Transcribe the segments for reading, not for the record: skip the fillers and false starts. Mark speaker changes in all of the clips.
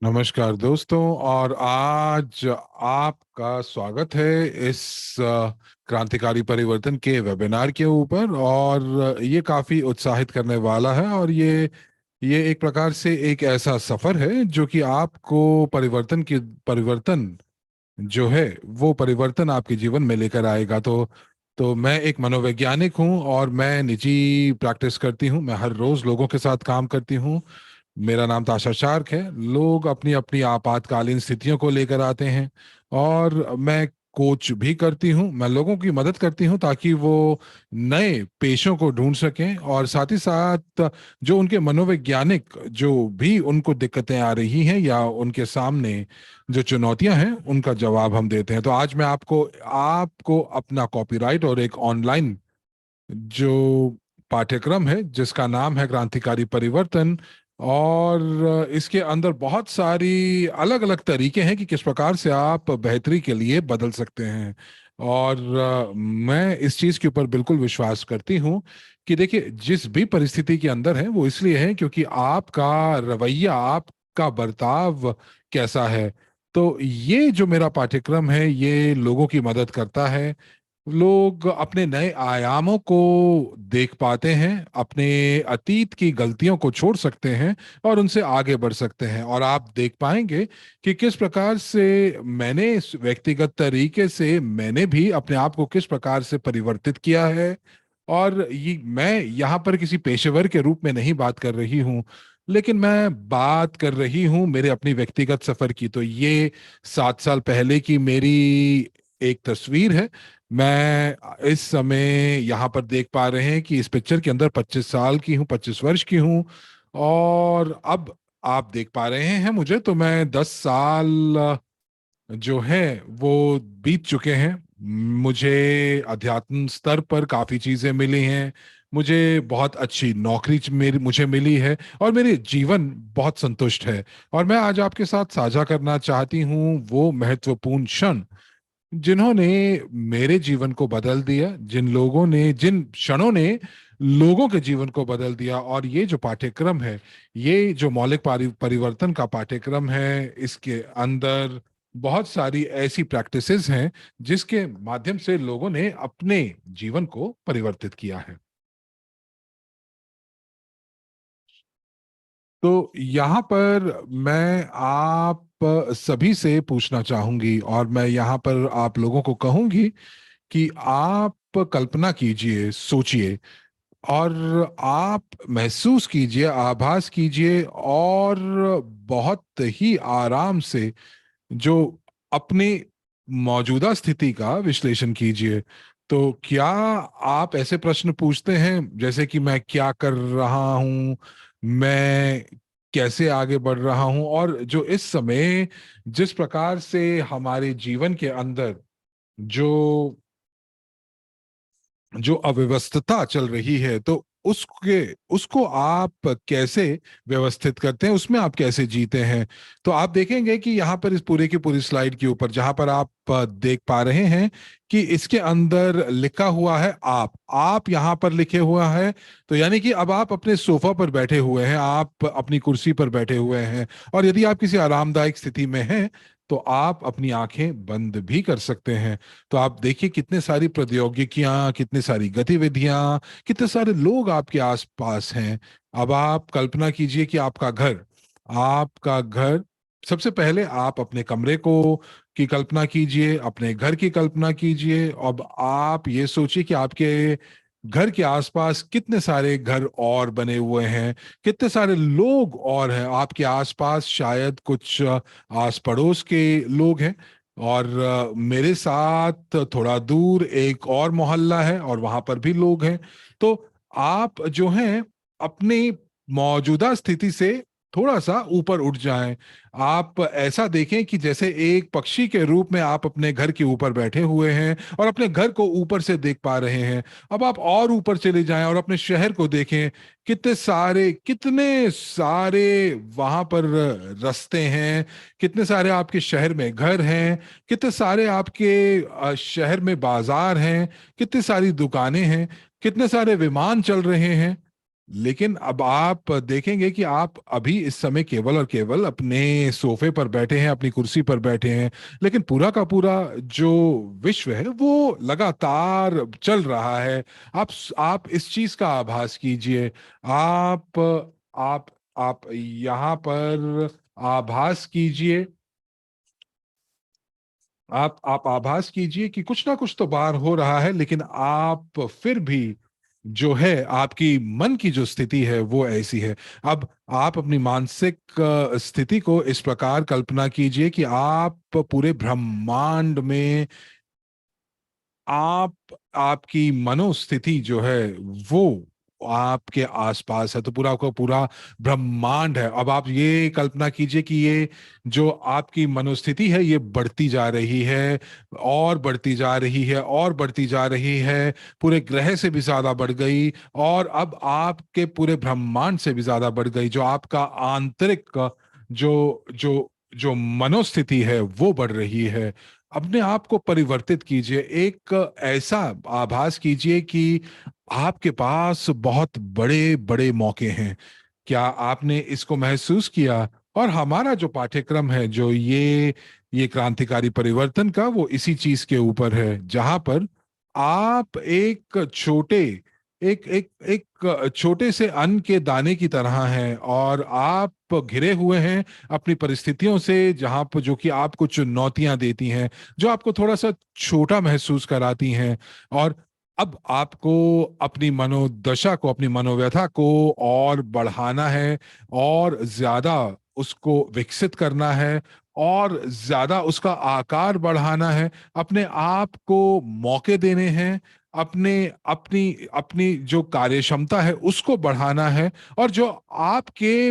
Speaker 1: नमस्कार दोस्तों। और आज आपका स्वागत है इस क्रांतिकारी परिवर्तन के वेबिनार के ऊपर। और ये काफी उत्साहित करने वाला है। और ये एक प्रकार से एक ऐसा सफर है जो कि आपको परिवर्तन जो है वो परिवर्तन आपके जीवन में लेकर आएगा। तो मैं एक मनोवैज्ञानिक हूँ और मैं निजी प्रैक्टिस करती हूँ। मैं हर रोज लोगों के साथ काम करती हूँ। मेरा नाम ताशा शार्क है। लोग अपनी अपनी आपातकालीन स्थितियों को लेकर आते हैं और मैं कोच भी करती हूँ। मैं लोगों की मदद करती हूँ ताकि वो नए पेशों को ढूंढ सकें, और साथ ही साथ जो उनके मनोवैज्ञानिक जो भी उनको दिक्कतें आ रही हैं या उनके सामने जो चुनौतियां हैं उनका जवाब हम देते हैं। तो आज मैं आपको आपको अपना कॉपीराइट और एक ऑनलाइन जो पाठ्यक्रम है जिसका नाम है क्रांतिकारी परिवर्तन, और इसके अंदर बहुत सारी अलग अलग तरीके हैं कि किस प्रकार से आप बेहतरी के लिए बदल सकते हैं। और मैं इस चीज के ऊपर बिल्कुल विश्वास करती हूँ कि देखिए, जिस भी परिस्थिति के अंदर है वो इसलिए है क्योंकि आपका रवैया, आपका बर्ताव कैसा है। तो ये जो मेरा पाठ्यक्रम है ये लोगों की मदद करता है। लोग अपने नए आयामों को देख पाते हैं, अपने अतीत की गलतियों को छोड़ सकते हैं और उनसे आगे बढ़ सकते हैं। और आप देख पाएंगे कि किस प्रकार से मैंने इस व्यक्तिगत तरीके से मैंने भी अपने आप को किस प्रकार से परिवर्तित किया है। और ये मैं यहाँ पर किसी पेशेवर के रूप में नहीं बात कर रही हूँ, लेकिन मैं बात कर रही हूँ मेरे अपनी व्यक्तिगत सफर की। तो ये 7 साल पहले की मेरी एक तस्वीर है। मैं इस समय यहाँ पर देख पा रहे हैं कि इस पिक्चर के अंदर 25 साल की हूँ, 25 वर्ष की हूँ। और अब आप देख पा रहे हैं मुझे, तो मैं 10 साल जो है वो बीत चुके हैं। मुझे अध्यात्म स्तर पर काफी चीजें मिली हैं। मुझे बहुत अच्छी नौकरी मेरी मुझे मिली है और मेरे जीवन बहुत संतुष्ट है। और मैं आज आपके साथ साझा करना चाहती हूँ वो महत्वपूर्ण क्षण जिन्होंने मेरे जीवन को बदल दिया, जिन क्षणों ने लोगों के जीवन को बदल दिया। और ये जो पाठ्यक्रम है, ये जो मौलिक परिवर्तन का पाठ्यक्रम है, इसके अंदर बहुत सारी ऐसी प्रैक्टिसेस हैं जिसके माध्यम से लोगों ने अपने जीवन को परिवर्तित किया है। तो यहाँ पर मैं आप सभी से पूछना चाहूंगी, और मैं यहाँ पर आप लोगों को कहूंगी कि आप कल्पना कीजिए, सोचिए, और आप महसूस कीजिए, आभास कीजिए, और बहुत ही आराम से जो अपनी मौजूदा स्थिति का विश्लेषण कीजिए। तो क्या आप ऐसे प्रश्न पूछते हैं जैसे कि मैं क्या कर रहा हूं, मैं कैसे आगे बढ़ रहा हूं, और जो इस समय जिस प्रकार से हमारे जीवन के अंदर जो जो अव्यवस्था चल रही है, तो उसको आप कैसे व्यवस्थित करते हैं, उसमें आप कैसे जीते हैं। तो आप देखेंगे कि यहाँ पर इस पूरे की पूरी स्लाइड के ऊपर जहां पर आप देख पा रहे हैं कि इसके अंदर लिखा हुआ है आप यहाँ पर लिखे हुआ है। तो यानी कि अब आप अपने सोफा पर बैठे हुए हैं, आप अपनी कुर्सी पर बैठे हुए हैं, और यदि आप किसी आरामदायक स्थिति में हैं तो आप अपनी आंखें बंद भी कर सकते हैं। तो आप देखिए कितने सारी प्रौद्योगिकियां, कितनी सारी गतिविधियां, कितने सारे लोग आपके आसपास हैं। अब आप कल्पना कीजिए कि आपका घर सबसे पहले आप अपने कमरे को की कल्पना कीजिए, अपने घर की कल्पना कीजिए। अब आप ये सोचिए कि आपके घर के आसपास कितने सारे घर और बने हुए हैं, कितने सारे लोग और हैं आपके आसपास। शायद कुछ आस पड़ोस के लोग हैं, और मेरे साथ थोड़ा दूर एक और मोहल्ला है और वहां पर भी लोग हैं। तो आप जो हैं अपनी मौजूदा स्थिति से थोड़ा सा ऊपर उठ जाएं। आप ऐसा देखें कि जैसे एक पक्षी के रूप में आप अपने घर के ऊपर बैठे हुए हैं और अपने घर को ऊपर से देख पा रहे हैं। अब आप और ऊपर चले जाएं और अपने शहर को देखें। कितने सारे वहां पर रास्ते हैं, कितने सारे आपके शहर में घर हैं, कितने सारे आपके शहर में बाजार हैं, कितनी सारी दुकानें हैं, कितने सारे विमान चल रहे हैं। लेकिन अब आप देखेंगे कि आप अभी इस समय केवल और केवल अपने सोफे पर बैठे हैं, अपनी कुर्सी पर बैठे हैं, लेकिन पूरा का पूरा जो विश्व है वो लगातार चल रहा है। आप आप इस चीज का आभास कीजिए। आप आप आप यहाँ पर आभास कीजिए। आप आभास कीजिए कि कुछ ना कुछ तो बाहर हो रहा है, लेकिन आप फिर भी जो है, आपकी मन की जो स्थिति है वो ऐसी है। अब आप अपनी मानसिक स्थिति को इस प्रकार कल्पना कीजिए कि आप पूरे ब्रह्मांड में, आप आपकी मनोस्थिति जो है वो आपके आसपास है, तो पूरा का पूरा ब्रह्मांड है। अब आप ये कल्पना कीजिए कि ये जो आपकी मनोस्थिति है ये बढ़ती जा रही है, और बढ़ती जा रही है, और बढ़ती जा रही है, पूरे ग्रह से भी ज्यादा बढ़ गई, और अब आपके पूरे ब्रह्मांड से भी ज्यादा बढ़ गई। जो आपका आंतरिक जो जो जो मनोस्थिति है वो बढ़ रही है। अपने आप को परिवर्तित कीजिए। एक ऐसा आभास कीजिए कि आपके पास बहुत बड़े बड़े मौके हैं। क्या आपने इसको महसूस किया? और हमारा जो पाठ्यक्रम है, जो ये क्रांतिकारी परिवर्तन का, वो इसी चीज के ऊपर है, जहां पर आप एक छोटे से अन्न के दाने की तरह हैं, और आप घिरे हुए हैं अपनी परिस्थितियों से, जहां पर जो कि आपको चुनौतियां देती हैं, जो आपको थोड़ा सा छोटा महसूस कराती हैं। और अब आपको अपनी मनोदशा को, अपनी मनोव्यथा को और बढ़ाना है, और ज्यादा उसको विकसित करना है, और ज्यादा उसका आकार बढ़ाना है, अपने आप को मौके देने हैं, अपने अपनी अपनी जो कार्य क्षमता है उसको बढ़ाना है। और जो आपके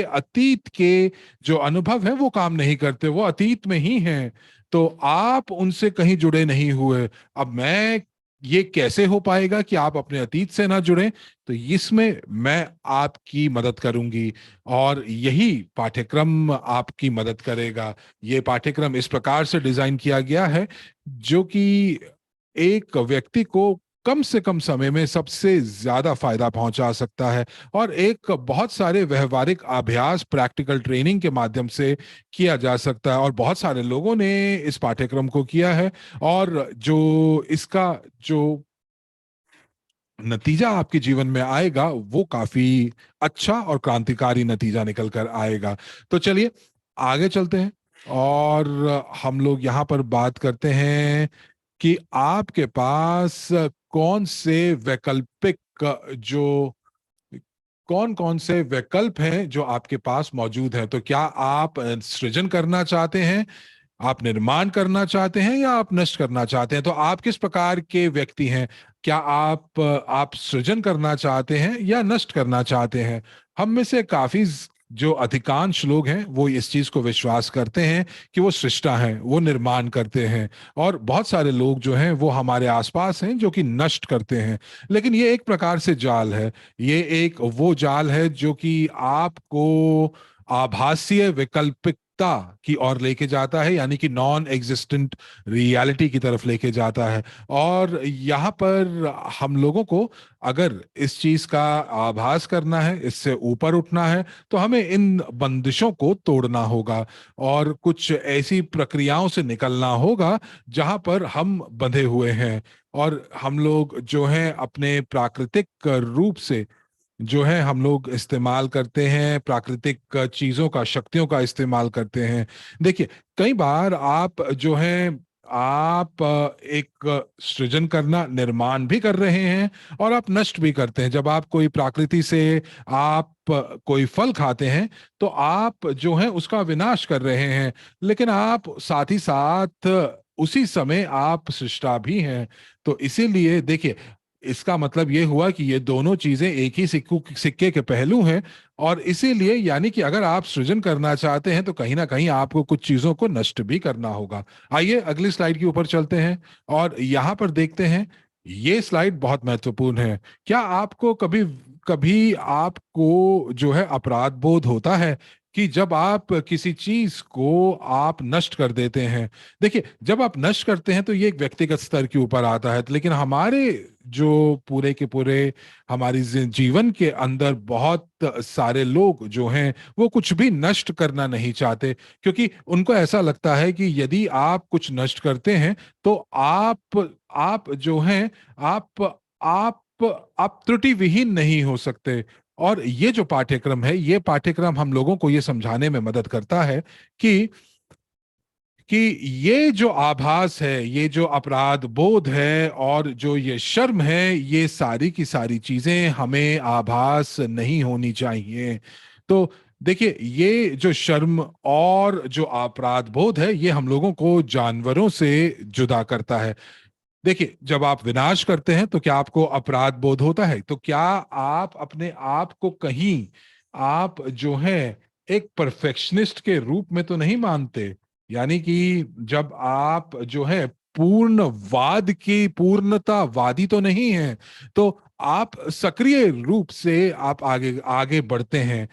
Speaker 1: अतीत के जो अनुभव है वो काम नहीं करते, वो अतीत में ही हैं, तो आप उनसे कहीं जुड़े नहीं हुए। अब मैं ये कैसे हो पाएगा कि आप अपने अतीत से ना जुड़ें? तो इसमें मैं आपकी मदद करूंगी, और यही पाठ्यक्रम आपकी मदद करेगा। ये पाठ्यक्रम इस प्रकार से डिजाइन किया गया है जो कि एक व्यक्ति को कम से कम समय में सबसे ज्यादा फायदा पहुंचा सकता है, और एक बहुत सारे व्यवहारिक अभ्यास, प्रैक्टिकल ट्रेनिंग के माध्यम से किया जा सकता है। और बहुत सारे लोगों ने इस पाठ्यक्रम को किया है, और जो इसका जो नतीजा आपके जीवन में आएगा वो काफी अच्छा और क्रांतिकारी नतीजा निकल कर आएगा। तो चलिए आगे चलते हैं, और हम लोग यहाँ पर बात करते हैं कि आपके पास कौन से वैकल्पिक जो कौन कौन से विकल्प हैं जो आपके पास मौजूद हैं। तो क्या आप सृजन करना चाहते हैं, आप निर्माण करना चाहते हैं, या आप नष्ट करना चाहते हैं? तो आप किस प्रकार के व्यक्ति हैं? क्या आप सृजन करना चाहते हैं या नष्ट करना चाहते हैं? हम में से काफी जो अधिकांश लोग हैं वो इस चीज को विश्वास करते हैं कि वो सृष्टा हैं, वो निर्माण करते हैं। और बहुत सारे लोग जो हैं वो हमारे आसपास हैं जो कि नष्ट करते हैं। लेकिन ये एक प्रकार से जाल है। ये एक वो जाल है जो कि आपको आभासीय वैकल्पिकता की ओर लेके जाता है, यानी कि नॉन एग्जिस्टेंट रियलिटी की तरफ लेके जाता है। और यहाँ पर हम लोगों को अगर इस चीज का आभास करना है, इससे ऊपर उठना है, तो हमें इन बंदिशों को तोड़ना होगा, और कुछ ऐसी प्रक्रियाओं से निकलना होगा जहां पर हम बंधे हुए हैं। और हम लोग जो हैं अपने प्राकृतिक रूप से जो है हम लोग इस्तेमाल करते हैं, प्राकृतिक चीजों का, शक्तियों का इस्तेमाल करते हैं। देखिए, कई बार आप जो हैं, आप एक सृजन करना, निर्माण भी कर रहे हैं, और आप नष्ट भी करते हैं। जब आप कोई प्रकृति से आप कोई फल खाते हैं, तो आप जो है उसका विनाश कर रहे हैं, लेकिन आप साथ ही साथ उसी समय आप सृष्टा भी हैं। तो इसीलिए देखिए, इसका मतलब ये हुआ कि ये दोनों चीजें एक ही सिक्के के पहलू हैं। और इसीलिए यानी कि अगर आप सृजन करना चाहते हैं तो कहीं ना कहीं आपको कुछ चीजों को नष्ट भी करना होगा। आइए अगली स्लाइड के ऊपर चलते हैं, और यहां पर देखते हैं। ये स्लाइड बहुत महत्वपूर्ण है। क्या आपको कभी कभी आपको जो है अपराध बोध होता है कि जब आप किसी चीज को आप नष्ट कर देते हैं, देखिए जब आप नष्ट करते हैं तो ये एक व्यक्तिगत स्तर के ऊपर आता है, लेकिन हमारे जो पूरे के पूरे हमारी जीवन के अंदर बहुत सारे लोग जो हैं वो कुछ भी नष्ट करना नहीं चाहते, क्योंकि उनको ऐसा लगता है कि यदि आप कुछ नष्ट करते हैं तो आप जो हैं आप आप आप त्रुटि विहीन नहीं हो सकते। और ये जो पाठ्यक्रम है, ये पाठ्यक्रम हम लोगों को ये समझाने में मदद करता है कि कि ये जो आभास है, ये जो अपराध बोध है और जो ये शर्म है, ये सारी की सारी चीजें हमें आभास नहीं होनी चाहिए। तो देखिए, ये जो शर्म और जो अपराध बोध है, ये हम लोगों को जानवरों से जुदा करता है। देखिए, जब आप विनाश करते हैं तो क्या आपको अपराध बोध होता है? तो क्या आप अपने आप को कहीं आप जो है एक परफेक्शनिस्ट के रूप में तो नहीं मानते? यानी कि जब आप जो है पूर्णवाद की पूर्णतावादी तो नहीं है, तो आप सक्रिय रूप से आप आगे आगे बढ़ते हैं।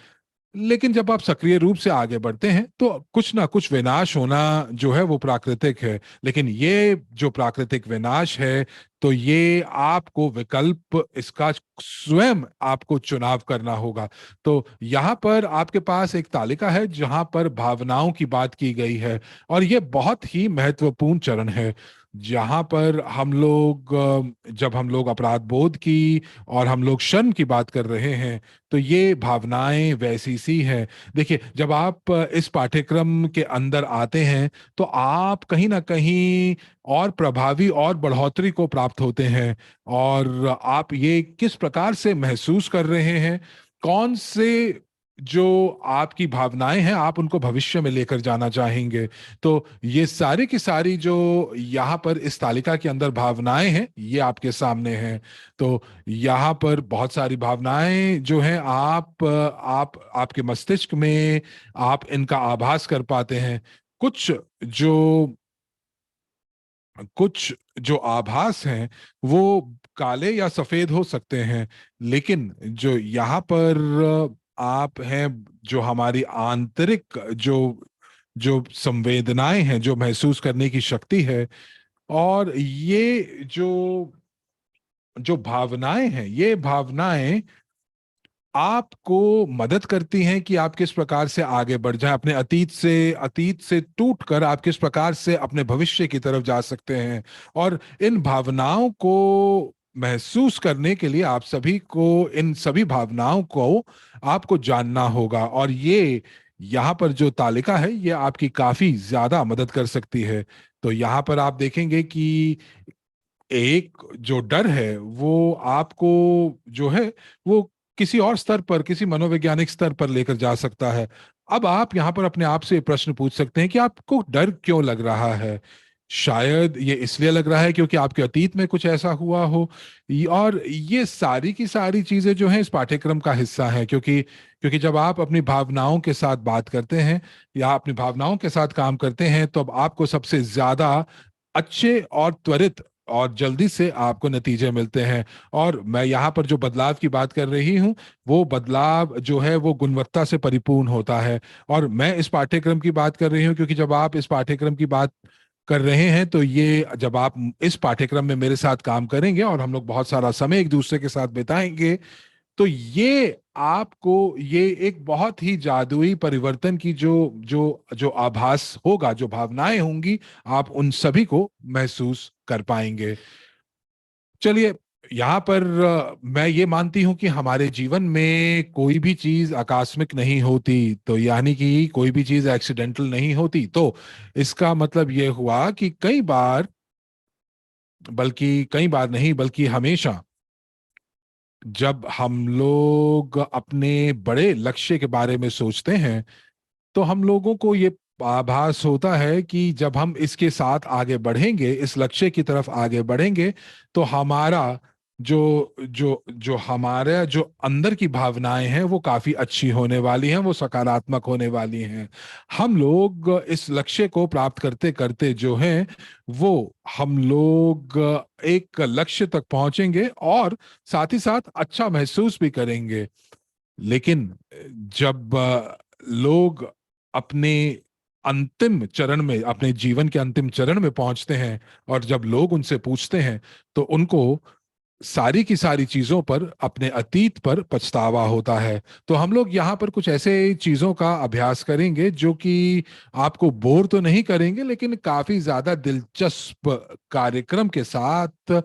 Speaker 1: लेकिन जब आप सक्रिय रूप से आगे बढ़ते हैं तो कुछ ना कुछ विनाश होना जो है वो प्राकृतिक है, लेकिन ये जो प्राकृतिक विनाश है, तो ये आपको विकल्प इसका स्वयं आपको चुनाव करना होगा। तो यहाँ पर आपके पास एक तालिका है जहां पर भावनाओं की बात की गई है, और ये बहुत ही महत्वपूर्ण चरण है जहां पर हम लोग जब हम लोग अपराध बोध की और हम लोग शर्म की बात कर रहे हैं, तो ये भावनाएं वैसी सी हैं। देखिए, जब आप इस पाठ्यक्रम के अंदर आते हैं तो आप कहीं ना कहीं और प्रभावी और बढ़ोतरी को प्राप्त होते हैं। और आप ये किस प्रकार से महसूस कर रहे हैं, कौन से जो आपकी भावनाएं हैं आप उनको भविष्य में लेकर जाना चाहेंगे, तो ये सारी की सारी जो यहाँ पर इस तालिका के अंदर भावनाएं हैं ये आपके सामने हैं। तो यहाँ पर बहुत सारी भावनाएं जो हैं आप आपके मस्तिष्क में आप इनका आभास कर पाते हैं। कुछ जो कुछ जो आभास हैं वो काले या सफेद हो सकते हैं, लेकिन जो यहाँ पर आप हैं, जो हमारी आंतरिक जो जो संवेदनाएं हैं, जो महसूस करने की शक्ति है, और ये जो जो भावनाएं हैं, ये भावनाएं आपको मदद करती हैं कि आप किस प्रकार से आगे बढ़ जाएं, अपने अतीत से टूट कर आप किस प्रकार से अपने भविष्य की तरफ जा सकते हैं। और इन भावनाओं को महसूस करने के लिए आप सभी को इन सभी भावनाओं को आपको जानना होगा, और ये यहाँ पर जो तालिका है ये आपकी काफी ज्यादा मदद कर सकती है। तो यहाँ पर आप देखेंगे कि एक जो डर है वो आपको जो है वो किसी और स्तर पर, किसी मनोवैज्ञानिक स्तर पर लेकर जा सकता है। अब आप यहाँ पर अपने आप से प्रश्न पूछ सकते हैं कि आपको डर क्यों लग रहा है? शायद ये इसलिए लग रहा है क्योंकि आपके अतीत में कुछ ऐसा हुआ हो। और ये सारी की सारी चीजें जो हैं इस पाठ्यक्रम का हिस्सा हैं, क्योंकि क्योंकि जब आप अपनी भावनाओं के साथ बात करते हैं या अपनी भावनाओं के साथ काम करते हैं, तो अब आपको सबसे ज्यादा अच्छे और त्वरित और जल्दी से आपको नतीजे मिलते हैं। और मैं यहाँ पर जो बदलाव की बात कर रही हूँ, वो बदलाव जो है वो गुणवत्ता से परिपूर्ण होता है। और मैं इस पाठ्यक्रम की बात कर रही हूँ क्योंकि जब आप इस पाठ्यक्रम की बात कर रहे हैं, तो ये जब आप इस पाठ्यक्रम में मेरे साथ काम करेंगे और हम लोग बहुत सारा समय एक दूसरे के साथ बिताएंगे, तो ये आपको ये एक बहुत ही जादुई परिवर्तन की जो जो जो आभास होगा, जो भावनाएं होंगी, आप उन सभी को महसूस कर पाएंगे। चलिए, यहाँ पर मैं ये मानती हूँ कि हमारे जीवन में कोई भी चीज आकस्मिक नहीं होती, तो यानी कि कोई भी चीज एक्सीडेंटल नहीं होती। तो इसका मतलब ये हुआ कि कई बार नहीं बल्कि हमेशा जब हम लोग अपने बड़े लक्ष्य के बारे में सोचते हैं, तो हम लोगों को ये आभास होता है कि जब हम इसके साथ आगे बढ़ेंगे, इस लक्ष्य की तरफ आगे बढ़ेंगे, तो हमारा जो हमारे जो अंदर की भावनाएं हैं वो काफी अच्छी होने वाली हैं, वो सकारात्मक होने वाली हैं। हम लोग इस लक्ष्य को प्राप्त करते करते जो है वो हम लोग एक लक्ष्य तक पहुंचेंगे और साथ ही साथ अच्छा महसूस भी करेंगे। लेकिन जब लोग अपने अंतिम चरण में, अपने जीवन के अंतिम चरण में पहुंचते हैं, और जब लोग उनसे पूछते हैं तो उनको सारी की सारी चीजों पर, अपने अतीत पर पछतावा होता है। तो हम लोग यहाँ पर कुछ ऐसे चीजों का अभ्यास करेंगे जो कि आपको बोर तो नहीं करेंगे, लेकिन काफी ज्यादा दिलचस्प कार्यक्रम के साथ,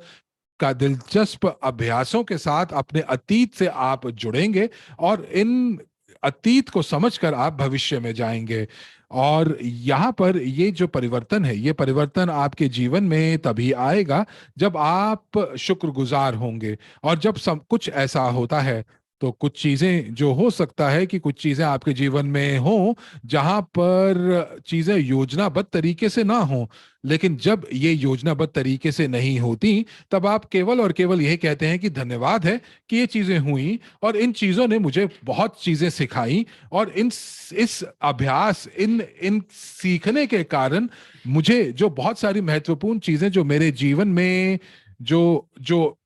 Speaker 1: का दिलचस्प अभ्यासों के साथ अपने अतीत से आप जुड़ेंगे, और इन अतीत को समझकर आप भविष्य में जाएंगे। और यहाँ पर ये जो परिवर्तन है, ये परिवर्तन आपके जीवन में तभी आएगा जब आप शुक्रगुजार होंगे। और जब सब कुछ ऐसा होता है, तो कुछ चीजें जो हो सकता है कि कुछ चीजें आपके जीवन में हो जहां पर चीजें योजनाबद्ध तरीके से ना हो, लेकिन जब ये योजनाबद्ध तरीके से नहीं होती, तब आप केवल और केवल यही कहते हैं कि धन्यवाद है कि ये चीजें हुई, और इन चीजों ने मुझे बहुत चीजें सिखाई, और इन इस अभ्यास, इन इन सीखने के कारण मुझे जो बहुत सारी महत्वपूर्ण चीजें जो मेरे जीवन में जो जो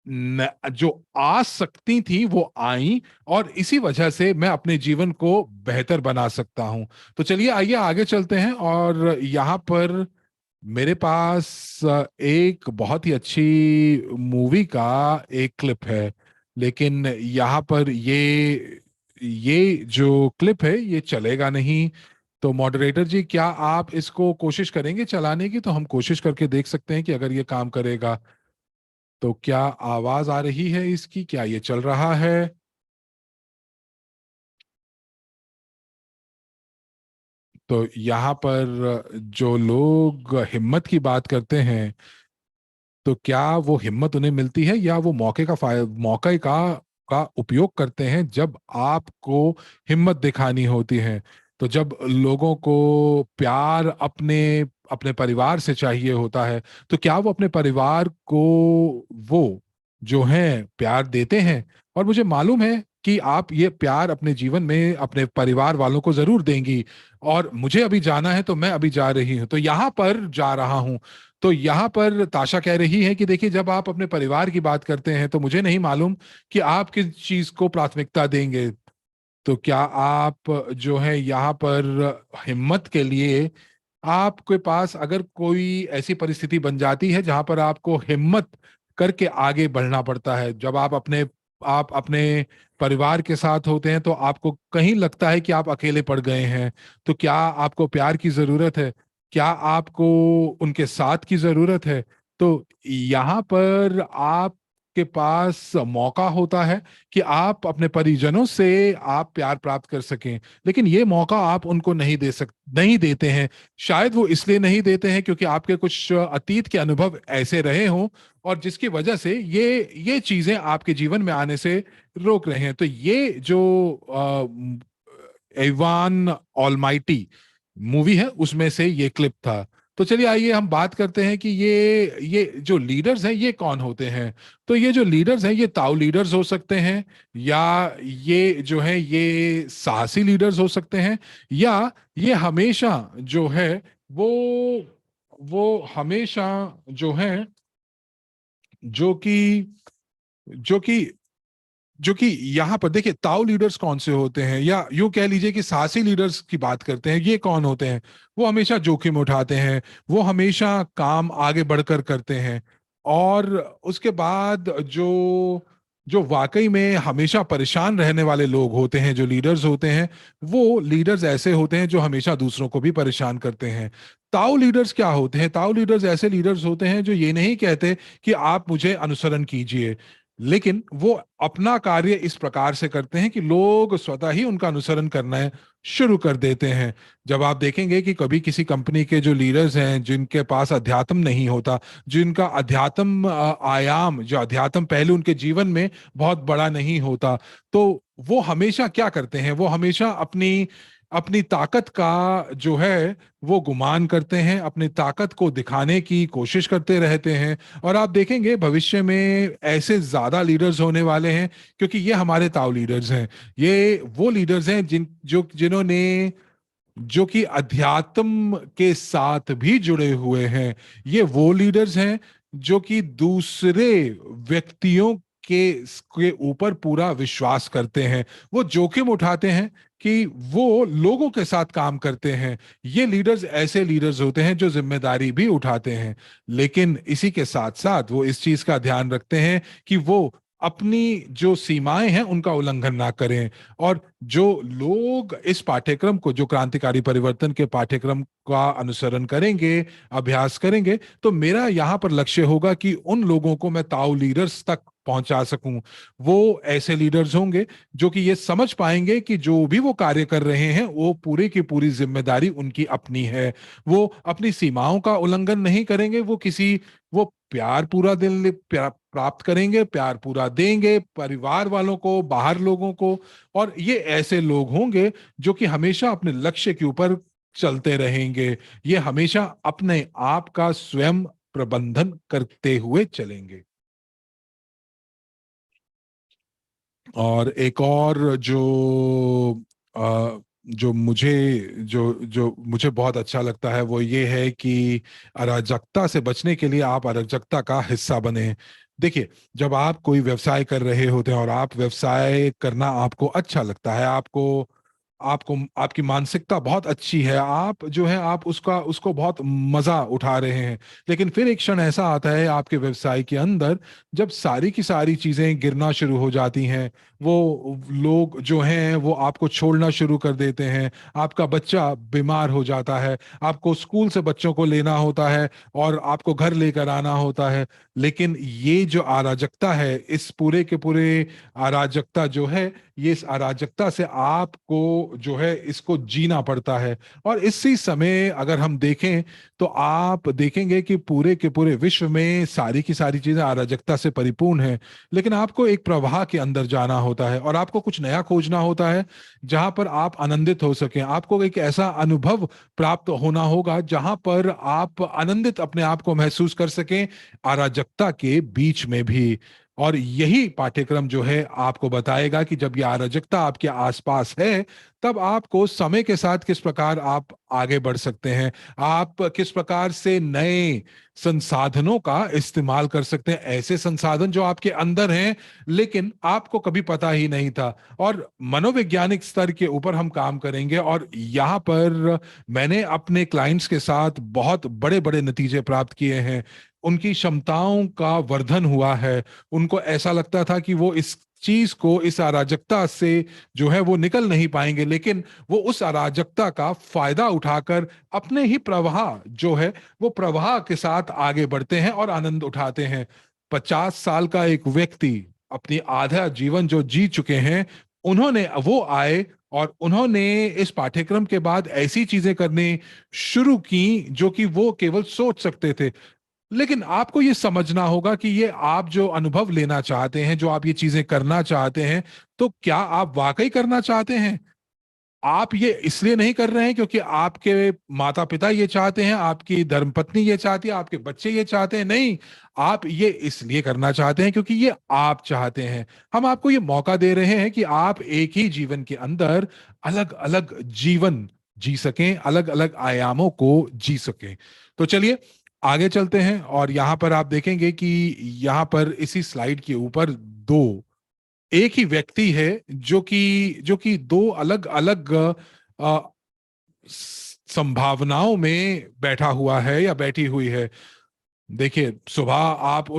Speaker 1: जो आ सकती थी वो आई, और इसी वजह से मैं अपने जीवन को बेहतर बना सकता हूं। तो चलिए, आइए आगे चलते हैं। और यहाँ पर मेरे पास एक बहुत ही अच्छी मूवी का एक क्लिप है, लेकिन यहाँ पर ये जो क्लिप है ये चलेगा नहीं। तो मॉडरेटर जी, क्या आप इसको कोशिश करेंगे चलाने की? तो हम कोशिश करके देख सकते हैं कि अगर ये काम करेगा। तो क्या आवाज आ रही है इसकी? क्या ये चल रहा है? तो यहाँ पर जो लोग हिम्मत की बात करते हैं, तो क्या वो हिम्मत उन्हें मिलती है, या वो मौके का उपयोग करते हैं जब आपको हिम्मत दिखानी होती है? तो जब लोगों को प्यार अपने अपने परिवार से चाहिए होता है, तो क्या वो अपने परिवार को वो जो है प्यार देते हैं? और मुझे मालूम है कि आप ये प्यार अपने जीवन में अपने परिवार वालों को जरूर देंगी। और मुझे अभी जाना है, तो मैं अभी जा रही हूँ, तो यहाँ पर जा रहा हूँ। तो यहाँ पर ताशा कह रही है कि देखिए, जब आप अपने परिवार की बात करते हैं तो मुझे नहीं मालूम कि आप किस चीज को प्राथमिकता देंगे। तो क्या आप जो है यहाँ पर हिम्मत के लिए, आपके पास अगर कोई ऐसी परिस्थिति बन जाती है जहां पर आपको हिम्मत करके आगे बढ़ना पड़ता है, जब आप अपने परिवार के साथ होते हैं, तो आपको कहीं लगता है कि आप अकेले पड़ गए हैं, तो क्या आपको प्यार की जरूरत है? क्या आपको उनके साथ की जरूरत है? तो यहाँ पर आपके पास मौका होता है कि आप अपने परिजनों से आप प्यार प्राप्त कर सकें, लेकिन ये मौका आप उनको नहीं देते हैं। शायद वो इसलिए नहीं देते हैं क्योंकि आपके कुछ अतीत के अनुभव ऐसे रहे हों, और जिसकी वजह से ये चीजें आपके जीवन में आने से रोक रहे हैं। तो ये जो इवान ऑलमाइटी मूवी है, उसमें से ये क्लिप था। तो चलिए, आइए हम बात करते हैं कि ये जो लीडर्स हैं ये कौन होते हैं। तो ये जो लीडर्स हैं ये ताऊ लीडर्स हो सकते हैं, या ये जो है ये साहसी लीडर्स हो सकते हैं, या ये हमेशा जो है वो वो हमेशा जो है, जो कि जो कि जो कि यहाँ पर देखिए, ताऊ लीडर्स कौन से होते हैं, या यूं कह लीजिए कि साहसी लीडर्स की बात करते हैं, ये कौन होते हैं? वो हमेशा जोखिम उठाते हैं, वो हमेशा काम आगे बढ़कर करते हैं। और उसके बाद जो जो वाकई में हमेशा परेशान रहने वाले लोग होते हैं, जो लीडर्स होते हैं, वो लीडर्स ऐसे होते हैं जो हमेशा दूसरों को भी परेशान करते हैं। ताऊ लीडर्स क्या होते हैं? ताऊ लीडर्स ऐसे लीडर्स होते हैं जो ये नहीं कहते कि आप मुझे अनुसरण कीजिए, लेकिन वो अपना कार्य इस प्रकार से करते हैं कि लोग स्वतः ही उनका अनुसरण करना शुरू कर देते हैं। जब आप देखेंगे कि कभी किसी कंपनी के जो लीडर्स हैं, जिनके पास अध्यात्म नहीं होता, जिनका अध्यात्म आयाम, जो अध्यात्म पहलू उनके जीवन में बहुत बड़ा नहीं होता, तो वो हमेशा क्या करते हैं? वो हमेशा अपनी अपनी ताकत का जो है वो गुमान करते हैं, अपनी ताकत को दिखाने की कोशिश करते रहते हैं। और आप देखेंगे भविष्य में ऐसे ज्यादा लीडर्स होने वाले हैं, क्योंकि ये हमारे ताऊ लीडर्स हैं। ये वो लीडर्स हैं जिन्होंने, जो कि अध्यात्म के साथ भी जुड़े हुए हैं। ये वो लीडर्स हैं जो कि दूसरे व्यक्तियों के ऊपर पूरा विश्वास करते हैं, वो जोखिम उठाते हैं कि वो लोगों के साथ काम करते हैं। ये लीडर्स ऐसे लीडर्स होते हैं जो जिम्मेदारी भी उठाते हैं, लेकिन इसी के साथ साथ वो इस चीज का ध्यान रखते हैं कि वो अपनी जो सीमाएं हैं उनका उल्लंघन ना करें। और जो लोग इस पाठ्यक्रम को, जो क्रांतिकारी परिवर्तन के पाठ्यक्रम का अनुसरण करेंगे, अभ्यास करेंगे, तो मेरा यहाँ पर लक्ष्य होगा कि उन लोगों को मैं ताऊ लीडर्स तक पहुंचा सकूं। वो ऐसे लीडर्स होंगे जो कि ये समझ पाएंगे कि जो भी वो कार्य कर रहे हैं वो पूरी की पूरी जिम्मेदारी उनकी अपनी है। वो अपनी सीमाओं का उल्लंघन नहीं करेंगे, वो प्यार पूरा प्राप्त करेंगे, प्यार पूरा देंगे परिवार वालों को, बाहर लोगों को। और ये ऐसे लोग होंगे जो कि हमेशा अपने लक्ष्य के ऊपर चलते रहेंगे। ये हमेशा अपने आप का स्वयं प्रबंधन करते हुए चलेंगे। और एक और जो मुझे जो जो मुझे बहुत अच्छा लगता है वो ये है कि अराजकता से बचने के लिए आप अराजकता का हिस्सा बने। देखिए, जब आप कोई व्यवसाय कर रहे होते हैं और आप व्यवसाय करना आपको अच्छा लगता है, आपको आपको आपकी मानसिकता बहुत अच्छी है, आप जो है आप उसका उसको बहुत मजा उठा रहे हैं, लेकिन फिर एक क्षण ऐसा आता है आपके व्यवसाय के अंदर जब सारी की सारी चीजें गिरना शुरू हो जाती हैं। वो लोग जो हैं वो आपको छोड़ना शुरू कर देते हैं, आपका बच्चा बीमार हो जाता है, आपको स्कूल से बच्चों को लेना होता है और आपको घर लेकर आना होता है। लेकिन ये जो अराजकता है, इस पूरे के पूरे अराजकता जो है, ये इस अराजकता से आपको जो है इसको जीना पड़ता है। और इसी समय अगर हम देखें तो आप देखेंगे कि पूरे के पूरे विश्व में सारी की सारी चीजें अराजकता से परिपूर्ण है, लेकिन आपको एक प्रवाह के अंदर जाना होता है और आपको कुछ नया खोजना होता है जहां पर आप आनंदित हो सकें। आपको एक ऐसा अनुभव प्राप्त होना होगा जहां पर आप आनंदित अपने आप को महसूस कर सकें, अराजकता के बीच में भी। और यही पाठ्यक्रम जो है आपको बताएगा कि जब यह अराजकता आपके आसपास है, तब आपको समय के साथ किस प्रकार आप आगे बढ़ सकते हैं, आप किस प्रकार से नए संसाधनों का इस्तेमाल कर सकते हैं, ऐसे संसाधन जो आपके अंदर हैं लेकिन आपको कभी पता ही नहीं था। और मनोवैज्ञानिक स्तर के ऊपर हम काम करेंगे, और यहाँ पर मैंने अपने क्लाइंट्स के साथ बहुत बड़े बड़े नतीजे प्राप्त किए हैं। उनकी क्षमताओं का वर्धन हुआ है। उनको ऐसा लगता था कि वो इस चीज को, इस अराजकता से जो है वो निकल नहीं पाएंगे, लेकिन वो उस अराजकता का फायदा उठाकर अपने ही प्रवाह जो है वो प्रवाह के साथ आगे बढ़ते हैं और आनंद उठाते हैं। 50 साल का एक व्यक्ति अपनी आधा जीवन जो जी चुके हैं, उन्होंने वो आए और उन्होंने इस पाठ्यक्रम के बाद ऐसी चीजें करनी शुरू की जो कि वो केवल सोच सकते थे। लेकिन आपको ये समझना होगा कि ये आप जो अनुभव लेना चाहते हैं, जो आप ये चीजें करना चाहते हैं, तो क्या आप वाकई करना चाहते हैं? आप ये इसलिए नहीं कर रहे हैं क्योंकि आपके माता पिता ये चाहते हैं, आपकी धर्मपत्नी ये चाहती है, आपके बच्चे ये चाहते हैं। नहीं, आप ये इसलिए करना चाहते हैं क्योंकि ये आप चाहते हैं। हम आपको ये मौका दे रहे हैं कि आप एक ही जीवन के अंदर अलग अलग जीवन जी सकें, अलग अलग आयामों को जी सकें। तो चलिए आगे चलते हैं, और यहां पर आप देखेंगे कि यहां पर इसी स्लाइड के ऊपर दो एक ही व्यक्ति है जो कि दो अलग अलग संभावनाओं में बैठा हुआ है या बैठी हुई है। देखिए, सुबह आप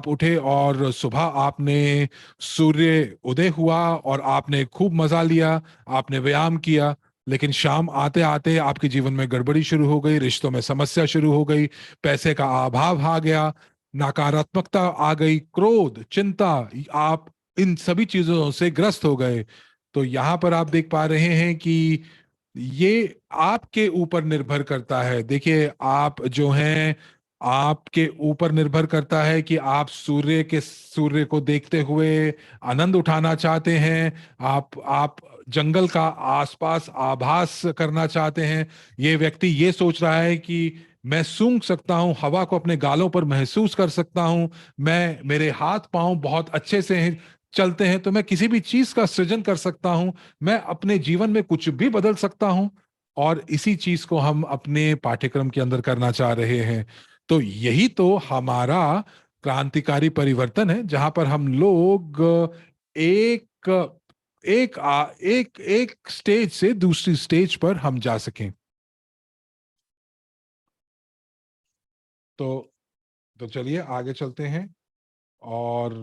Speaker 1: उठे और सुबह आपने सूर्य उदय हुआ और आपने खूब मजा लिया, आपने व्यायाम किया। लेकिन शाम आते आते आपके जीवन में गड़बड़ी शुरू हो गई, रिश्तों में समस्या शुरू हो गई, पैसे का अभाव आ गया, नकारात्मकता आ गई, क्रोध, चिंता, आप इन सभी चीजों से ग्रस्त हो गए। तो यहाँ पर आप देख पा रहे हैं कि ये आपके ऊपर निर्भर करता है। देखिए, आप जो हैं, आपके ऊपर निर्भर करता है कि आप सूर्य को देखते हुए आनंद उठाना चाहते हैं, आप जंगल का आसपास आभास करना चाहते हैं। ये व्यक्ति ये सोच रहा है कि मैं सूंघ सकता हूं, हवा को अपने गालों पर महसूस कर सकता हूं, मैं मेरे हाथ पांव बहुत अच्छे से चलते हैं तो मैं किसी भी चीज का सृजन कर सकता हूं, मैं अपने जीवन में कुछ भी बदल सकता हूं। और इसी चीज को हम अपने पाठ्यक्रम के अंदर करना चाह रहे हैं। तो यही तो हमारा क्रांतिकारी परिवर्तन है जहां पर हम लोग एक एक एक स्टेज से दूसरी स्टेज पर हम जा सकें। तो तो चलिए आगे चलते हैं। और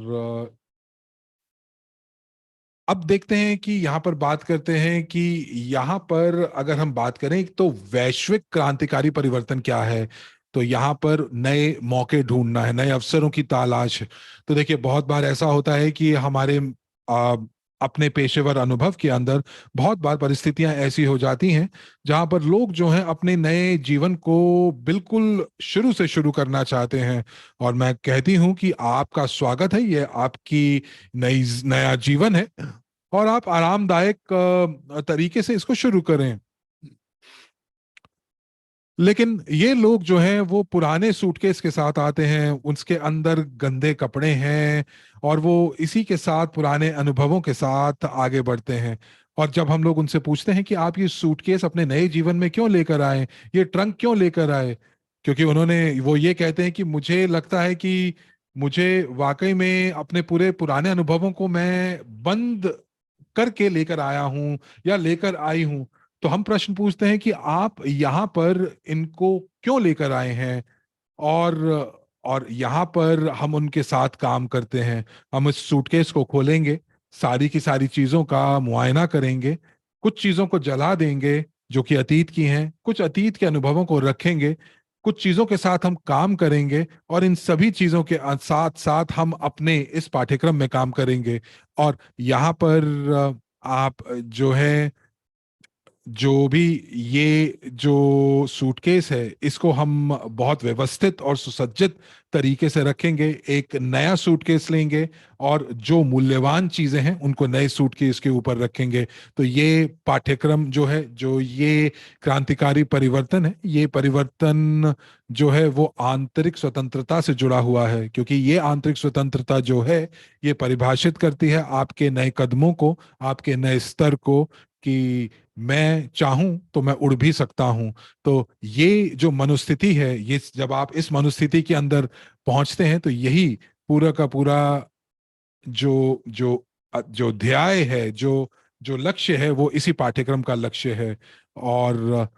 Speaker 1: अब देखते हैं कि यहाँ पर बात करते हैं कि यहाँ पर अगर हम बात करें तो वैश्विक क्रांतिकारी परिवर्तन क्या है। तो यहाँ पर नए मौके ढूंढना है, नए अवसरों की तलाश है। तो देखिए बहुत बार ऐसा होता है कि हमारे आ, अपने पेशेवर अनुभव के अंदर बहुत बार परिस्थितियां ऐसी हो जाती हैं जहां पर लोग जो हैं अपने नए जीवन को बिल्कुल शुरू से शुरू करना चाहते हैं। और मैं कहती हूं कि आपका स्वागत है, ये आपकी नया जीवन है और आप आरामदायक तरीके से इसको शुरू करें। लेकिन ये लोग जो हैं वो पुराने सूटकेस के साथ आते हैं, उसके अंदर गंदे कपड़े हैं और वो इसी के साथ पुराने अनुभवों के साथ आगे बढ़ते हैं। और जब हम लोग उनसे पूछते हैं कि आप ये सूटकेस अपने नए जीवन में क्यों लेकर आए, ये ट्रंक क्यों लेकर आए, क्योंकि उन्होंने वो ये कहते हैं कि मुझे लगता है कि मुझे वाकई में अपने पूरे पुराने अनुभवों को मैं बंद करके लेकर आया हूं या लेकर आई हूं। तो हम प्रश्न पूछते हैं कि आप यहाँ पर इनको क्यों लेकर आए हैं। और और यहाँ पर हम उनके साथ काम करते हैं। हम इस सूटकेस को खोलेंगे, सारी की सारी चीजों का मुआयना करेंगे, कुछ चीजों को जला देंगे जो कि अतीत की हैं, कुछ अतीत के अनुभवों को रखेंगे, कुछ चीजों के साथ हम काम करेंगे और इन सभी चीजों के साथ साथ हम अपने इस पाठ्यक्रम में काम करेंगे। और यहाँ पर आप जो है, जो भी ये जो सूटकेस है इसको हम बहुत व्यवस्थित और सुसज्जित तरीके से रखेंगे, एक नया सूटकेस लेंगे और जो मूल्यवान चीजें हैं उनको नए सूटकेस के ऊपर रखेंगे। तो ये पाठ्यक्रम जो है, जो ये क्रांतिकारी परिवर्तन है, ये परिवर्तन जो है वो आंतरिक स्वतंत्रता से जुड़ा हुआ है, क्योंकि ये आंतरिक स्वतंत्रता जो है ये परिभाषित करती है आपके नए कदमों को, आपके नए स्तर को, कि मैं चाहूं तो मैं उड़ भी सकता हूं। तो ये जो मनुस्थिति है, ये जब आप इस मनुस्थिति के अंदर पहुंचते हैं तो यही पूरा का पूरा जो जो जो ध्याय है, जो जो लक्ष्य है, वो इसी पाठ्यक्रम का लक्ष्य है। और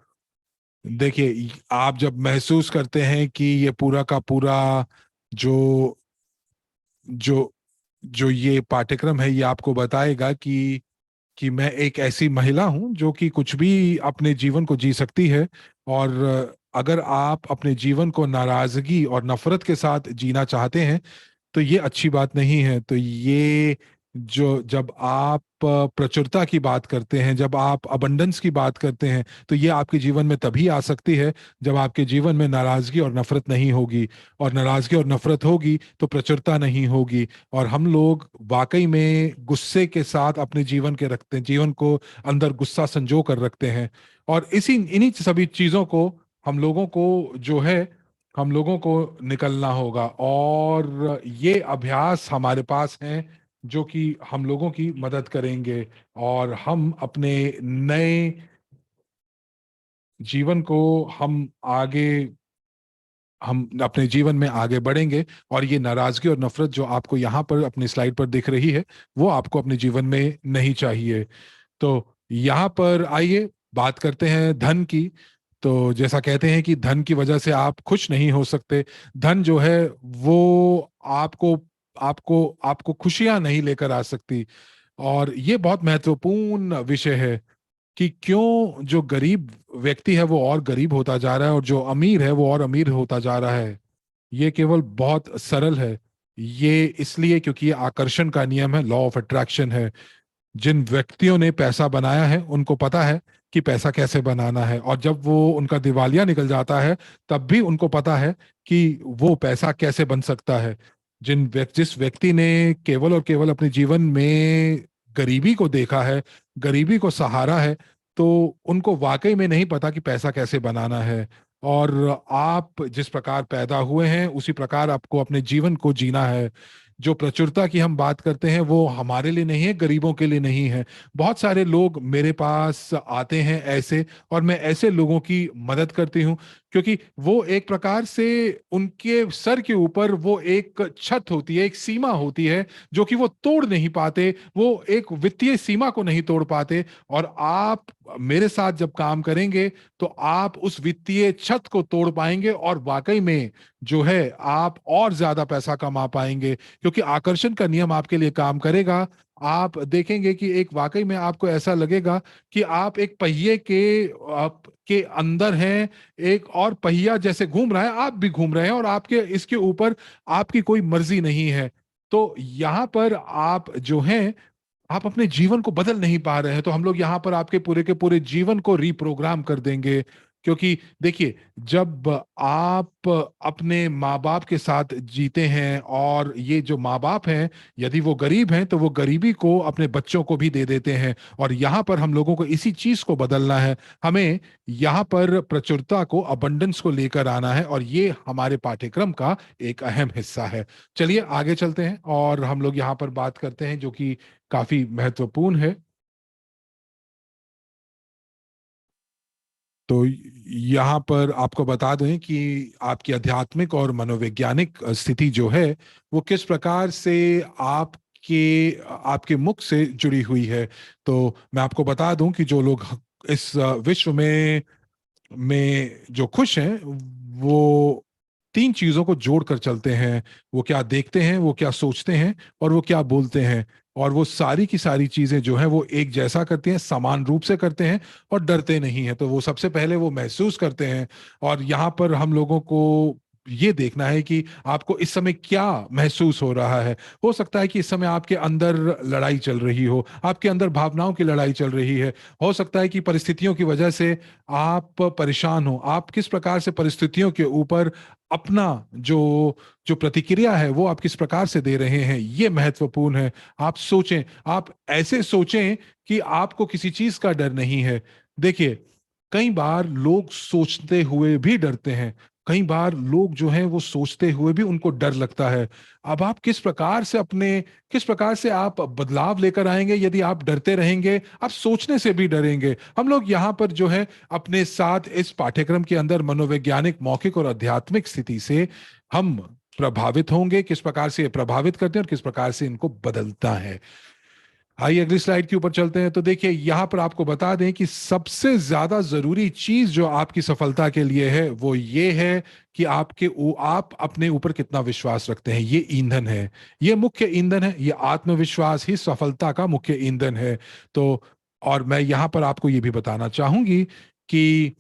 Speaker 1: देखिए आप जब महसूस करते हैं कि ये पूरा का पूरा जो जो जो ये पाठ्यक्रम है ये आपको बताएगा कि मैं एक ऐसी महिला हूं जो कि कुछ भी अपने जीवन को जी सकती है। और अगर आप अपने जीवन को नाराजगी और नफरत के साथ जीना चाहते हैं तो ये अच्छी बात नहीं है। तो ये जो जब आप प्रचुरता की बात करते हैं, जब आप अबंडेंस की बात करते हैं, तो ये आपके जीवन में तभी आ सकती है जब आपके जीवन में नाराजगी और नफरत नहीं होगी। और नाराजगी और नफरत होगी तो प्रचुरता नहीं होगी। और हम लोग वाकई में गुस्से के साथ अपने जीवन के रखते हैं, जीवन को अंदर गुस्सा संजो कर रखते हैं। और इसी इन्हीं सभी चीजों को हम लोगों को जो है, हम लोगों को निकलना होगा। और ये अभ्यास हमारे पास हैं जो कि हम लोगों की मदद करेंगे और हम अपने नए जीवन को हम आगे हम अपने जीवन में आगे बढ़ेंगे। और ये नाराजगी और नफरत जो आपको यहाँ पर अपनी स्लाइड पर दिख रही है वो आपको अपने जीवन में नहीं चाहिए। तो यहाँ पर आइए बात करते हैं धन की। तो जैसा कहते हैं कि धन की वजह से आप खुश नहीं हो सकते। धन जो है वो आपको आपको आपको खुशियां नहीं लेकर आ सकती। और ये बहुत महत्वपूर्ण विषय है कि क्यों जो गरीब व्यक्ति है वो और गरीब होता जा रहा है और जो अमीर है वो और अमीर होता जा रहा है। ये केवल बहुत सरल है। ये इसलिए क्योंकि ये आकर्षण का नियम है, लॉ ऑफ अट्रैक्शन है। जिन व्यक्तियों ने पैसा बनाया है उनको पता है कि पैसा कैसे बनाना है, और जब वो उनका दिवालिया निकल जाता है तब भी उनको पता है कि वो पैसा कैसे बन सकता है। जिस व्यक्ति ने केवल और केवल अपने जीवन में गरीबी को देखा है, गरीबी को सहारा है, तो उनको वाकई में नहीं पता कि पैसा कैसे बनाना है। और आप जिस प्रकार पैदा हुए हैं उसी प्रकार आपको अपने जीवन को जीना है। जो प्रचुरता की हम बात करते हैं वो हमारे लिए नहीं है, गरीबों के लिए नहीं है। बहुत सारे लोग मेरे पास आते हैं ऐसे, और मैं ऐसे लोगों की मदद करती हूँ क्योंकि वो एक प्रकार से उनके सर के ऊपर वो एक छत होती है, एक सीमा होती है जो कि वो तोड़ नहीं पाते, वो एक वित्तीय सीमा को नहीं तोड़ पाते। और आप मेरे साथ जब काम करेंगे तो आप उस वित्तीय छत को तोड़ पाएंगे और वाकई में जो है आप और ज्यादा पैसा कमा पाएंगे, क्योंकि आकर्षण का नियम आपके लिए काम करेगा। आप देखेंगे कि एक वाकई में आपको ऐसा लगेगा कि आप एक पहिए के आप के अंदर हैं, एक और पहिया जैसे घूम रहा है, आप भी घूम रहे हैं और आपके इसके ऊपर आपकी कोई मर्जी नहीं है। तो यहाँ पर आप जो हैं, आप अपने जीवन को बदल नहीं पा रहे हैं, तो हम लोग यहाँ पर आपके पूरे के पूरे जीवन को रिप्रोग्राम कर देंगे। क्योंकि देखिए, जब आप अपने माँ बाप के साथ जीते हैं, और ये जो माँ बाप हैं, यदि वो गरीब हैं तो वो गरीबी को अपने बच्चों को भी दे देते हैं। और यहाँ पर हम लोगों को इसी चीज को बदलना है। हमें यहाँ पर प्रचुरता को, अबंडेंस को लेकर आना है, और ये हमारे पाठ्यक्रम का एक अहम हिस्सा है। चलिए आगे चलते हैं और हम लोग यहाँ पर बात करते हैं जो कि काफी महत्वपूर्ण है। तो यहाँ पर आपको बता दें कि आपकी आध्यात्मिक और मनोवैज्ञानिक स्थिति जो है वो किस प्रकार से आपके आपके मुख से जुड़ी हुई है। तो मैं आपको बता दूं कि जो लोग इस विश्व में जो खुश हैं, वो तीन चीजों को जोड़कर चलते हैं। वो क्या देखते हैं, वो क्या सोचते हैं, और वो क्या बोलते हैं। और वो सारी की सारी चीजें जो हैं वो एक जैसा करते हैं, समान रूप से करते हैं, और डरते नहीं हैं। तो वो सबसे पहले वो महसूस करते हैं। और यहाँ पर हम लोगों को ये देखना है कि आपको इस समय क्या महसूस हो रहा है। हो सकता है कि इस समय आपके अंदर लड़ाई चल रही हो, आपके अंदर भावनाओं की लड़ाई चल रही है। हो सकता है कि परिस्थितियों की वजह से आप परेशान हो। आप किस प्रकार से परिस्थितियों के ऊपर अपना जो जो प्रतिक्रिया है वो आप किस प्रकार से दे रहे हैं, ये महत्वपूर्ण है। आप सोचें, आप ऐसे सोचें कि आपको किसी चीज का डर नहीं है। देखिए, कई बार लोग सोचते हुए भी डरते हैं। कई बार लोग जो हैं वो सोचते हुए भी उनको डर लगता है। अब आप किस प्रकार से आप बदलाव लेकर आएंगे यदि आप डरते रहेंगे, आप सोचने से भी डरेंगे। हम लोग यहाँ पर जो है अपने साथ इस पाठ्यक्रम के अंदर मनोवैज्ञानिक, मौखिक और आध्यात्मिक स्थिति से हम प्रभावित होंगे, किस प्रकार से ये प्रभावित करते हैं और किस प्रकार से इनको बदलता है। आइए अगली स्लाइड के ऊपर चलते हैं। तो देखिए, यहां पर आपको बता दें कि सबसे ज्यादा जरूरी चीज जो आपकी सफलता के लिए है वो ये है कि आप अपने ऊपर कितना विश्वास रखते हैं। ये ईंधन है, ये मुख्य ईंधन है। ये आत्मविश्वास ही सफलता का मुख्य ईंधन है। तो और मैं यहां पर आपको ये भी बताना चाहूंगी कि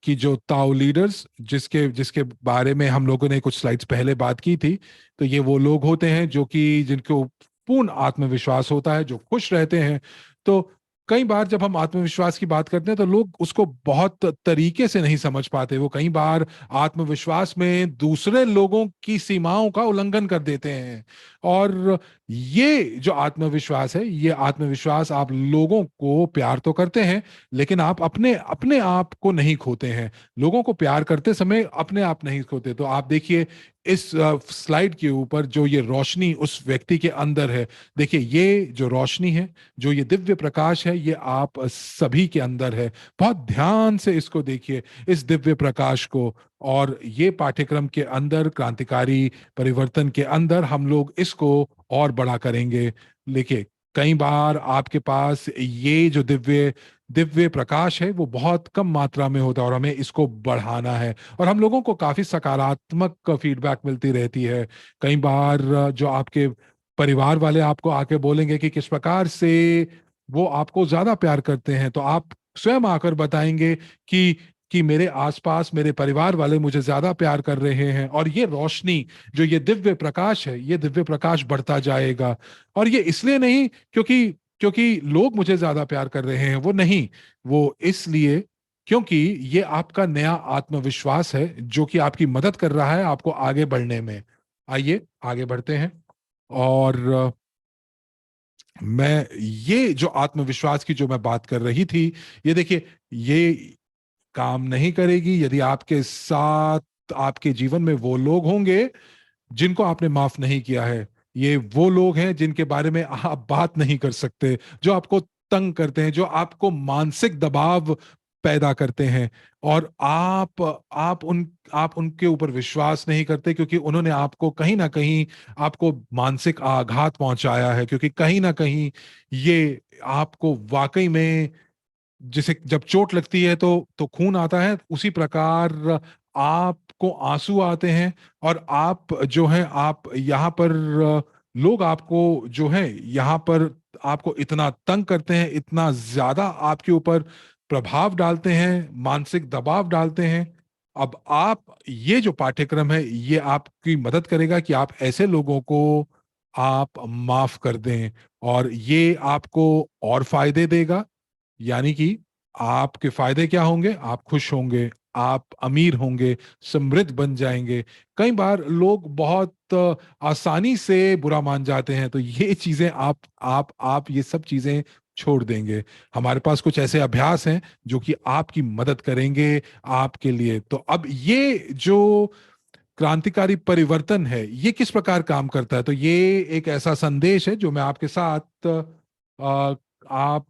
Speaker 1: जो ताओ लीडर्स, जिसके जिसके बारे में हम लोगों ने कुछ स्लाइड्स पहले बात की थी, तो ये वो लोग होते हैं जो कि जिनको पूर्ण आत्मविश्वास होता है, जो खुश रहते हैं। तो कई बार जब हम आत्मविश्वास की बात करते हैं तो लोग उसको बहुत तरीके से नहीं समझ पाते। वो कई बार आत्मविश्वास में दूसरे लोगों की सीमाओं का उल्लंघन कर देते हैं। और ये जो आत्मविश्वास है, ये आत्मविश्वास आप लोगों को प्यार तो करते हैं, लेकिन आप अपने अपने आप को नहीं खोते हैं। लोगों को प्यार करते समय अपने आप नहीं खोते। तो आप देखिए इस स्लाइड के ऊपर जो ये रोशनी उस व्यक्ति के अंदर है, देखिए ये जो रोशनी है, जो ये दिव्य प्रकाश है, ये आप सभी के अंदर है। बहुत ध्यान से इसको देखिए, इस दिव्य प्रकाश को। और ये पाठ्यक्रम के अंदर, क्रांतिकारी परिवर्तन के अंदर, हम लोग इसको और बड़ा करेंगे। देखिए, कई बार आपके पास ये जो दिव्य दिव्य प्रकाश है वो बहुत कम मात्रा में होता है, और हमें इसको बढ़ाना है। और हम लोगों को काफी सकारात्मक फीडबैक मिलती रहती है। कई बार जो आपके परिवार वाले आपको आके बोलेंगे कि किस प्रकार से वो आपको ज्यादा प्यार करते हैं, तो आप स्वयं आकर बताएंगे कि मेरे आसपास मेरे परिवार वाले मुझे ज्यादा प्यार कर रहे हैं। और ये रोशनी, जो ये दिव्य प्रकाश है, ये दिव्य प्रकाश बढ़ता जाएगा। और ये इसलिए नहीं क्योंकि लोग मुझे ज्यादा प्यार कर रहे हैं, वो नहीं। वो इसलिए क्योंकि ये आपका नया आत्मविश्वास है जो कि आपकी मदद कर रहा है आपको आगे बढ़ने में। आइए आगे बढ़ते हैं। और मैं ये जो आत्मविश्वास की जो मैं बात कर रही थी, ये देखिए, ये काम नहीं करेगी यदि आपके साथ आपके जीवन में वो लोग होंगे जिनको आपने माफ नहीं किया है। ये वो लोग हैं जिनके बारे में आप बात नहीं कर सकते, जो आपको तंग करते हैं, जो आपको मानसिक दबाव पैदा करते हैं। और आप उनके ऊपर विश्वास नहीं करते, क्योंकि उन्होंने आपको कहीं ना कहीं आपको मानसिक आघात पहुंचाया है, क्योंकि कहीं ना कहीं ये आपको वाकई में, जिसे जब चोट लगती है तो खून आता है, उसी प्रकार आपको आंसू आते हैं। और आप जो है, आप यहाँ पर लोग आपको जो है यहाँ पर आपको इतना तंग करते हैं, इतना ज्यादा आपके ऊपर प्रभाव डालते हैं, मानसिक दबाव डालते हैं। अब आप, ये जो पाठ्यक्रम है ये आपकी मदद करेगा कि आप ऐसे लोगों को आप माफ कर दें, और ये आपको और फायदे देगा। यानी कि आपके फायदे क्या होंगे? आप खुश होंगे, आप अमीर होंगे, समृद्ध बन जाएंगे। कई बार लोग बहुत आसानी से बुरा मान जाते हैं, तो ये चीजें आप ये सब चीजें छोड़ देंगे। हमारे पास कुछ ऐसे अभ्यास हैं जो कि आपकी मदद करेंगे आपके लिए। तो अब ये जो क्रांतिकारी परिवर्तन है, ये किस प्रकार काम करता है? तो ये एक ऐसा संदेश है जो मैं आपके साथ आप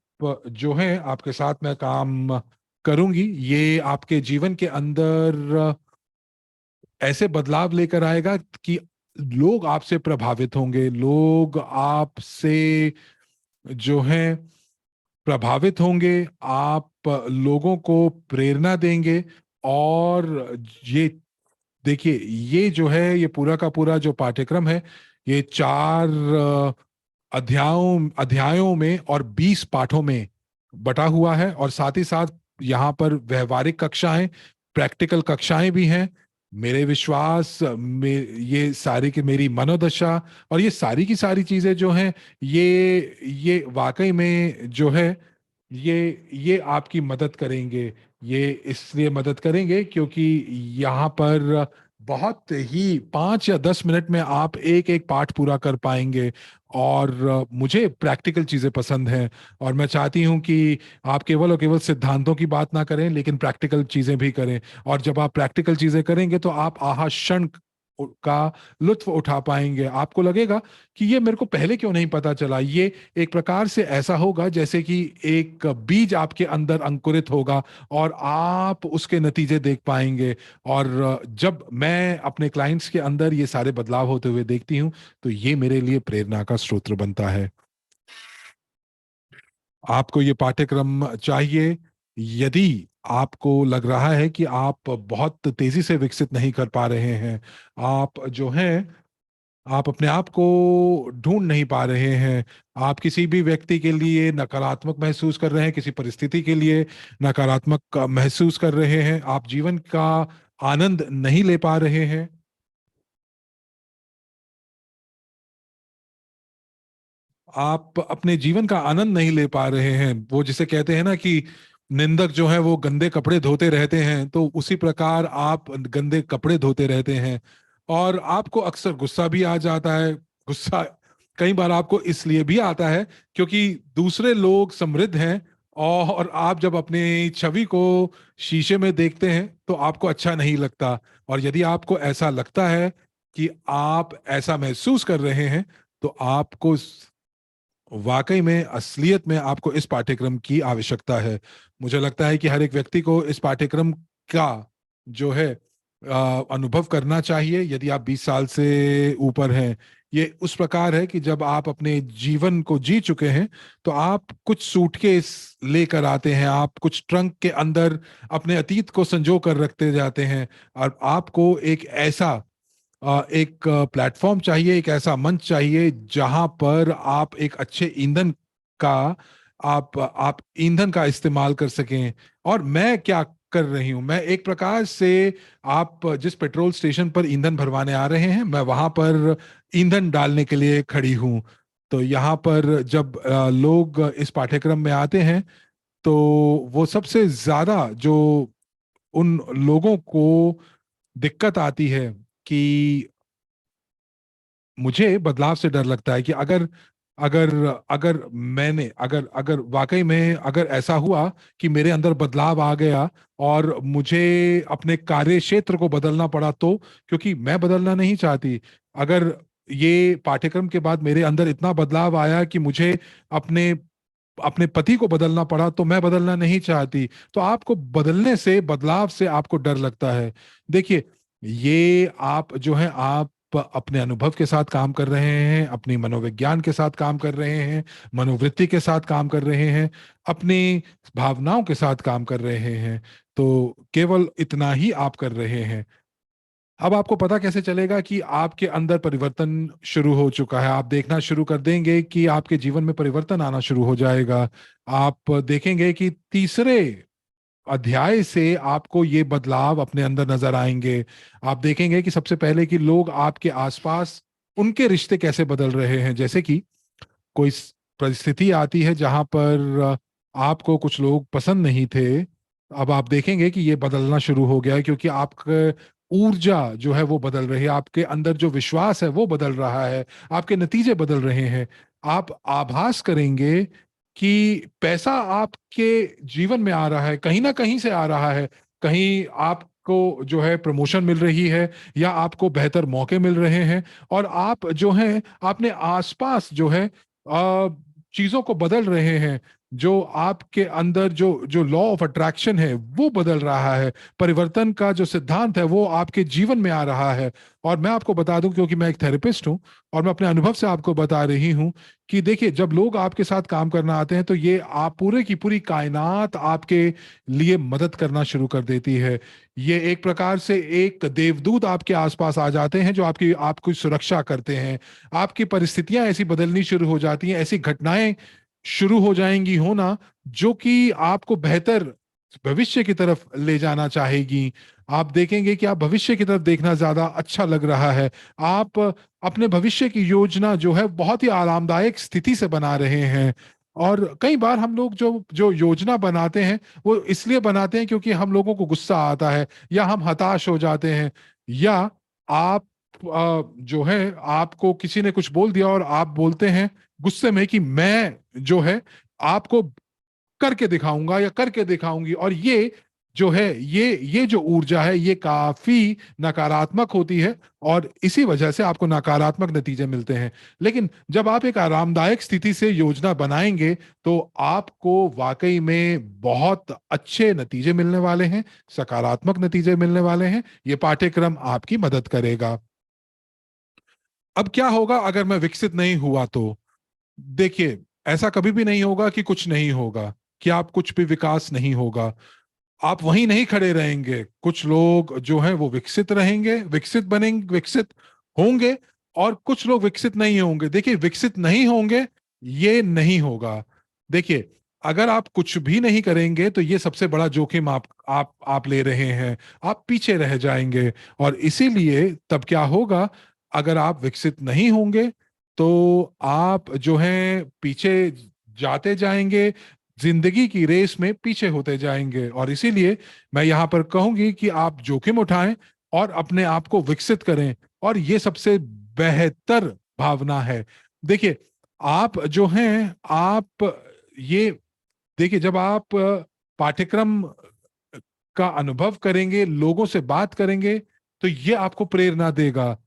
Speaker 1: जो है आपके साथ मैं काम करूंगी। ये आपके जीवन के अंदर ऐसे बदलाव लेकर आएगा कि लोग आपसे प्रभावित होंगे, लोग आपसे जो है प्रभावित होंगे, आप लोगों को प्रेरणा देंगे। और ये देखिए, ये जो है ये पूरा का पूरा जो पाठ्यक्रम है, ये 4 अध्यायों में और 20 पाठों में बटा हुआ है। और साथ ही साथ यहाँ पर व्यवहारिक कक्षाएं, प्रैक्टिकल कक्षाएं भी हैं। मेरे विश्वास में ये सारी की मेरी मनोदशा और ये सारी की सारी चीजें जो हैं, ये वाकई में जो है, ये आपकी मदद करेंगे। ये इसलिए मदद करेंगे क्योंकि यहाँ पर बहुत ही 5 या 10 मिनट में आप एक एक पाठ पूरा कर पाएंगे। और मुझे प्रैक्टिकल चीजें पसंद हैं, और मैं चाहती हूँ कि आप केवल और केवल सिद्धांतों की बात ना करें, लेकिन प्रैक्टिकल चीजें भी करें। और जब आप प्रैक्टिकल चीजें करेंगे तो आप आहा क्षण का लुत्फ उठा पाएंगे। आपको लगेगा कि ये मेरे को पहले क्यों नहीं पता चला। ये एक प्रकार से ऐसा होगा जैसे कि एक बीज आपके अंदर अंकुरित होगा, और आप उसके नतीजे देख पाएंगे। और जब मैं अपने क्लाइंट्स के अंदर ये सारे बदलाव होते हुए देखती हूँ, तो ये मेरे लिए प्रेरणा का स्रोत बनता है। आपको ये पाठ्यक्रम चाहिए? यदि आपको लग रहा है कि आप बहुत तेजी से विकसित नहीं कर पा रहे हैं, आप जो है आप अपने आप को ढूंढ नहीं पा रहे हैं, आप किसी भी व्यक्ति के लिए नकारात्मक महसूस कर रहे हैं, किसी परिस्थिति के लिए नकारात्मक महसूस कर रहे हैं, आप जीवन का आनंद नहीं ले पा रहे हैं, आप अपने जीवन का आनंद नहीं ले पा रहे हैं, वो जिसे कहते हैं ना कि निंदक जो है वो गंदे कपड़े धोते रहते हैं, तो उसी प्रकार आप गंदे कपड़े धोते रहते हैं। और आपको अक्सर गुस्सा भी आ जाता है। गुस्सा कई बार आपको इसलिए भी आता है क्योंकि दूसरे लोग समृद्ध हैं, और आप जब अपनी छवि को शीशे में देखते हैं तो आपको अच्छा नहीं लगता। और यदि आपको ऐसा लगता है कि आप ऐसा महसूस कर रहे हैं, तो आपको वाकई में असलियत में आपको इस पाठ्यक्रम की आवश्यकता है। मुझे लगता है कि हर एक व्यक्ति को इस पाठ्यक्रम का जो है अनुभव करना चाहिए। यदि आप 20 साल से ऊपर हैं, ये उस प्रकार है कि जब आप अपने जीवन को जी चुके हैं, तो आप कुछ सूटकेस लेकर आते हैं, आप कुछ ट्रंक के अंदर अपने अतीत को संजो कर रखते जाते हैं। और आपको एक ऐसा एक प्लेटफॉर्म चाहिए, एक ऐसा मंच चाहिए जहां पर आप एक अच्छे ईंधन का आप ईंधन का इस्तेमाल कर सकें। और मैं क्या कर रही हूं, मैं एक प्रकार से, आप जिस पेट्रोल स्टेशन पर ईंधन भरवाने आ रहे हैं, मैं वहां पर ईंधन डालने के लिए खड़ी हूं। तो यहाँ पर जब लोग इस पाठ्यक्रम में आते हैं, तो वो सबसे ज्यादा जो उन लोगों को दिक्कत आती है कि मुझे बदलाव से डर लगता है कि अगर अगर अगर मैंने अगर अगर वाकई में अगर ऐसा हुआ कि मेरे अंदर बदलाव आ गया और मुझे अपने कार्य क्षेत्र को बदलना पड़ा, तो क्योंकि मैं बदलना नहीं चाहती। अगर ये पाठ्यक्रम के बाद मेरे अंदर इतना बदलाव आया कि मुझे अपने अपने पति को बदलना पड़ा तो मैं बदलना नहीं चाहती। तो आपको बदलने से, बदलाव से आपको डर लगता है। देखिए, ये आप जो है, आप अपने अनुभव के साथ काम कर रहे हैं, अपनी मनोविज्ञान के साथ काम कर रहे हैं, मनोवृत्ति के साथ काम कर रहे हैं, अपनी भावनाओं के साथ काम कर रहे हैं। तो केवल इतना ही आप कर रहे हैं। अब आपको पता कैसे चलेगा कि आपके अंदर परिवर्तन शुरू हो चुका है? आप देखना शुरू कर देंगे कि आपके जीवन में परिवर्तन आना शुरू हो जाएगा। आप देखेंगे कि तीसरे अध्याय से आपको ये बदलाव अपने अंदर नजर आएंगे। आप देखेंगे कि सबसे पहले कि लोग आपके आसपास, उनके रिश्ते कैसे बदल रहे हैं। जैसे कि कोई परिस्थिति आती है जहां पर आपको कुछ लोग पसंद नहीं थे। अब आप देखेंगे कि ये बदलना शुरू हो गया है, क्योंकि आपके ऊर्जा जो है वो बदल रही है, आपके अंदर जो विश्वास है वो बदल रहा है, आपके नतीजे बदल रहे हैं। आप आभास करेंगे कि पैसा आपके जीवन में आ रहा है, कहीं ना कहीं से आ रहा है। कहीं आपको जो है प्रमोशन मिल रही है, या आपको बेहतर मौके मिल रहे हैं। और आप जो है अपने आसपास जो है चीजों को बदल रहे हैं। जो आपके अंदर जो जो लॉ ऑफ अट्रैक्शन है वो बदल रहा है। परिवर्तन का जो सिद्धांत है वो आपके जीवन में आ रहा है। और मैं आपको बता दूं, क्योंकि मैं एक थेरेपिस्ट हूं और मैं अपने अनुभव से आपको बता रही हूं कि देखिए, जब लोग आपके साथ काम करना आते हैं तो ये आप पूरे की पूरी कायनात आपके लिए मदद करना शुरू कर देती है। ये एक प्रकार से एक देवदूत आपके आसपास आ जाते हैं जो आपकी सुरक्षा करते हैं। आपकी परिस्थितियां ऐसी बदलनी शुरू हो जाती हैं, ऐसी घटनाएं शुरू हो जाएंगी होना, जो कि आपको बेहतर भविष्य की तरफ ले जाना चाहेगी। आप देखेंगे कि आप भविष्य की तरफ देखना ज्यादा अच्छा लग रहा है। आप अपने भविष्य की योजना जो है बहुत ही आरामदायक स्थिति से बना रहे हैं। और कई बार हम लोग जो जो योजना बनाते हैं वो इसलिए बनाते हैं क्योंकि हम लोगों को गुस्सा आता है, या हम हताश हो जाते हैं, या आप जो है, आपको किसी ने कुछ बोल दिया और आप बोलते हैं गुस्से में कि मैं जो है आपको करके दिखाऊंगा या करके दिखाऊंगी। और ये जो है, ये जो ऊर्जा है ये काफी नकारात्मक होती है, और इसी वजह से आपको नकारात्मक नतीजे मिलते हैं। लेकिन जब आप एक आरामदायक स्थिति से योजना बनाएंगे तो आपको वाकई में बहुत अच्छे नतीजे मिलने वाले हैं, सकारात्मक नतीजे मिलने वाले हैं। ये पाठ्यक्रम आपकी मदद करेगा। अब क्या होगा अगर मैं विकसित नहीं हुआ तो? देखिए, ऐसा कभी भी नहीं होगा कि कुछ नहीं होगा, कि आप कुछ भी विकास नहीं होगा। आप वहीं नहीं खड़े रहेंगे। कुछ लोग जो हैं वो विकसित रहेंगे, विकसित बनेंगे, विकसित होंगे, और कुछ लोग विकसित नहीं होंगे। देखिए, विकसित नहीं होंगे ये नहीं होगा। देखिए, अगर आप कुछ भी नहीं करेंगे तो ये सबसे बड़ा जोखिम आप ले रहे हैं। आप पीछे रह जाएंगे। और इसीलिए तब क्या होगा, अगर आप विकसित नहीं होंगे तो आप जो है पीछे जाते जाएंगे, जिंदगी की रेस में पीछे होते जाएंगे। और इसीलिए मैं यहां पर कहूंगी कि आप जोखिम उठाएं और अपने आप को विकसित करें। और ये सबसे बेहतर भावना है। देखिए, आप जो हैं, आप ये देखिए, जब आप पाठ्यक्रम का अनुभव करेंगे, लोगों से बात करेंगे, तो ये आपको प्रेरणा देगा।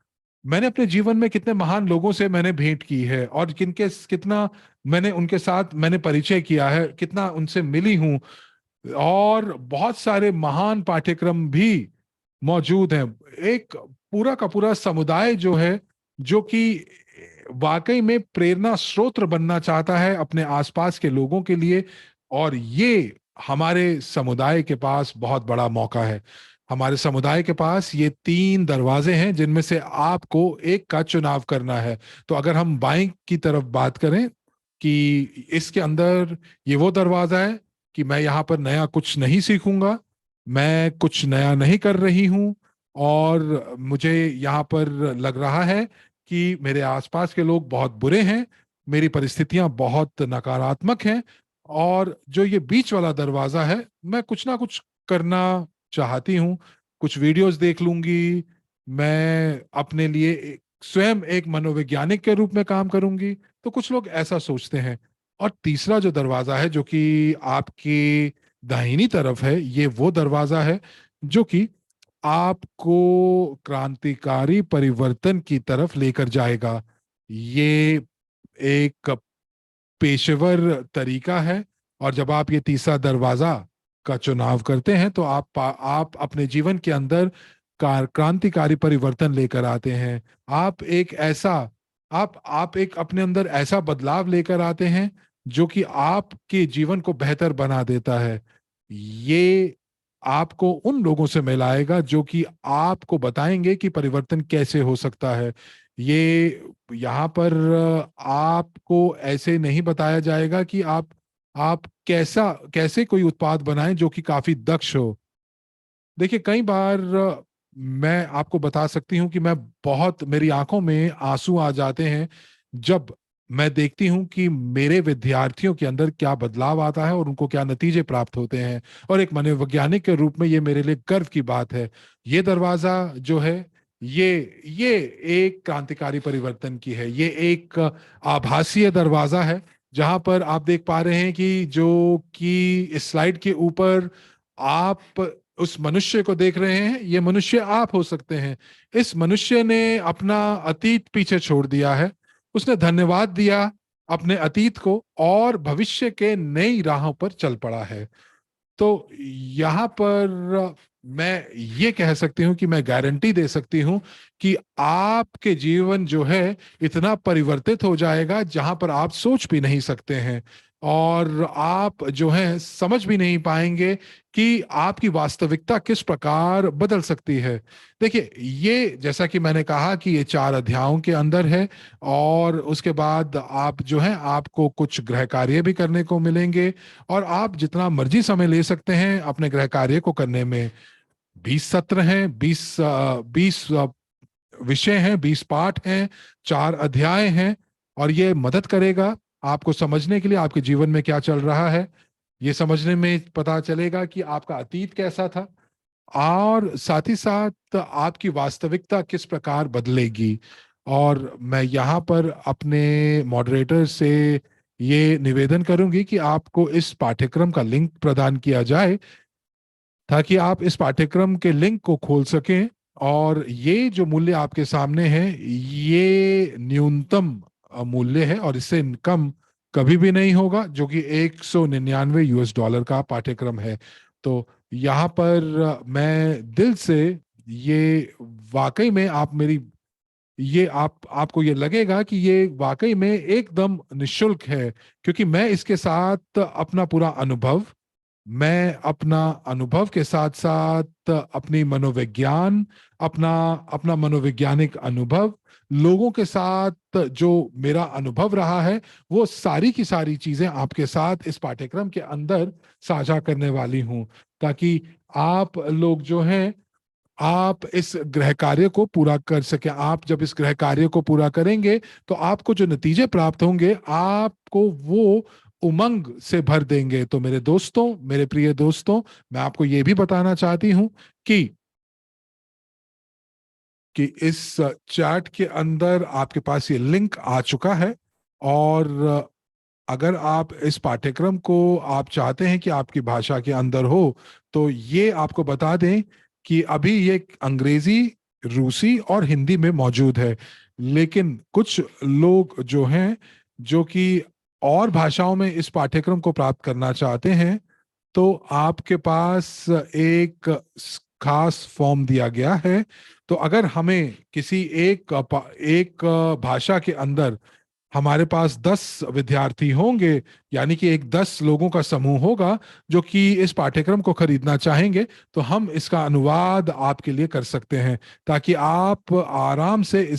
Speaker 1: मैंने अपने जीवन में कितने महान लोगों से मैंने भेंट की है, और कितना मैंने उनके साथ मैंने परिचय किया है, कितना उनसे मिली हूं। और बहुत सारे महान पाठ्यक्रम भी मौजूद हैं। एक पूरा का पूरा समुदाय जो है, जो कि वाकई में प्रेरणा स्रोत बनना चाहता है अपने आसपास के लोगों के लिए। और ये हमारे समुदाय के पास बहुत बड़ा मौका है। हमारे समुदाय के पास ये 3 दरवाजे हैं जिनमें से आपको एक का चुनाव करना है। तो अगर हम बाएं की तरफ बात करें कि इसके अंदर ये वो दरवाजा है कि मैं यहाँ पर नया कुछ नहीं सीखूंगा, मैं कुछ नया नहीं कर रही हूँ, और मुझे यहाँ पर लग रहा है कि मेरे आसपास के लोग बहुत बुरे हैं, मेरी परिस्थितियां बहुत नकारात्मक हैं। और जो ये बीच वाला दरवाजा है, मैं कुछ ना कुछ करना चाहती हूँ। कुछ वीडियोस देख लूंगी, मैं अपने लिए स्वयं एक मनोवैज्ञानिक के रूप में काम करूंगी। तो कुछ लोग ऐसा सोचते हैं। और तीसरा जो दरवाजा है, जो कि आपकी दाहिनी तरफ है, ये वो दरवाजा है जो कि आपको क्रांतिकारी परिवर्तन की तरफ लेकर जाएगा। ये एक पेशेवर तरीका है। और जब आप ये तीसरा दरवाजा का चुनाव करते हैं तो आप अपने जीवन के अंदर क्रांतिकारी परिवर्तन लेकर आते हैं। आप एक ऐसा आप एक अपने अंदर ऐसा बदलाव लेकर आते हैं जो कि आपके जीवन को बेहतर बना देता है। ये आपको उन लोगों से मिलाएगा जो कि आपको बताएंगे कि परिवर्तन कैसे हो सकता है। ये यहाँ पर आपको ऐसे नहीं बताया जाएगा कि आप कैसे कोई उत्पाद बनाएं जो कि काफी दक्ष हो। देखिए, कई बार मैं आपको बता सकती हूँ कि मेरी आंखों में आंसू आ जाते हैं जब मैं देखती हूँ कि मेरे विद्यार्थियों के अंदर क्या बदलाव आता है और उनको क्या नतीजे प्राप्त होते हैं। और एक मनोवैज्ञानिक के रूप में ये मेरे लिए गर्व की बात है। ये दरवाजा जो है, ये एक क्रांतिकारी परिवर्तन की है। ये एक आभासीय दरवाजा है जहां पर आप देख पा रहे हैं कि जो कि इस स्लाइड के ऊपर आप उस मनुष्य को देख रहे हैं, ये मनुष्य आप हो सकते हैं। इस मनुष्य ने अपना अतीत पीछे छोड़ दिया है। उसने धन्यवाद दिया अपने अतीत को और भविष्य के नई राहों पर चल पड़ा है। तो यहाँ पर मैं ये कह सकती हूँ कि मैं गारंटी दे सकती हूँ कि आपके जीवन जो है इतना परिवर्तित हो जाएगा जहां पर आप सोच भी नहीं सकते हैं। और आप जो है समझ भी नहीं पाएंगे कि आपकी वास्तविकता किस प्रकार बदल सकती है। देखिए, ये जैसा कि मैंने कहा कि ये 4 अध्यायों के अंदर है। और उसके बाद आप जो है आपको कुछ गृह कार्य भी करने को मिलेंगे। और आप जितना मर्जी समय ले सकते हैं अपने गृह कार्य को करने में। 20 सत्र हैं, 20 विषय हैं, 20 पाठ हैं, 4 अध्याय हैं। और ये मदद करेगा आपको समझने के लिए आपके जीवन में क्या चल रहा है। ये समझने में पता चलेगा कि आपका अतीत कैसा था और साथ ही साथ आपकी वास्तविकता किस प्रकार बदलेगी। और मैं यहाँ पर अपने मॉडरेटर से ये निवेदन करूंगी कि आपको इस पाठ्यक्रम का लिंक प्रदान किया जाए ताकि आप इस पाठ्यक्रम के लिंक को खोल सकें। और ये जो मूल्य आपके सामने है, ये न्यूनतम मूल्य है और इससे कम कभी भी नहीं होगा, जो कि $199 का पाठ्यक्रम है। तो यहाँ पर मैं दिल से ये वाकई में आप मेरी ये आपको ये लगेगा कि ये वाकई में एकदम निशुल्क है, क्योंकि मैं अपना अनुभव के साथ साथ अपनी मनोविज्ञान अपना अपना मनोवैज्ञानिक अनुभव लोगों के साथ जो मेरा अनुभव रहा है, वो सारी की सारी चीजें आपके साथ इस पाठ्यक्रम के अंदर साझा करने वाली हूं, ताकि आप लोग जो हैं आप इस गृह कार्य को पूरा कर सके। आप जब इस गृह कार्य को पूरा करेंगे तो आपको जो नतीजे प्राप्त होंगे आपको वो उमंग से भर देंगे। तो मेरे दोस्तों, मेरे प्रिय दोस्तों, मैं आपको ये भी बताना चाहती हूं कि कि इस चैट के अंदर आपके पास ये लिंक आ चुका है। और अगर आप इस पाठ्यक्रम को आप चाहते हैं कि आपकी भाषा के अंदर हो, तो ये आपको बता दें कि अभी ये अंग्रेजी, रूसी और हिंदी में मौजूद है। लेकिन कुछ लोग जो हैं जो कि और भाषाओं में इस पाठ्यक्रम को प्राप्त करना चाहते हैं, तो आपके पास एक खास फॉर्म दिया गया है। तो अगर हमें किसी एक भाषा के अंदर हमारे पास 10 विद्यार्थी होंगे, यानी कि एक 10 लोगों का समूह होगा जो कि इस पाठ्यक्रम को खरीदना चाहेंगे, तो हम इसका अनुवाद आपके लिए कर सकते हैं ताकि आप आराम से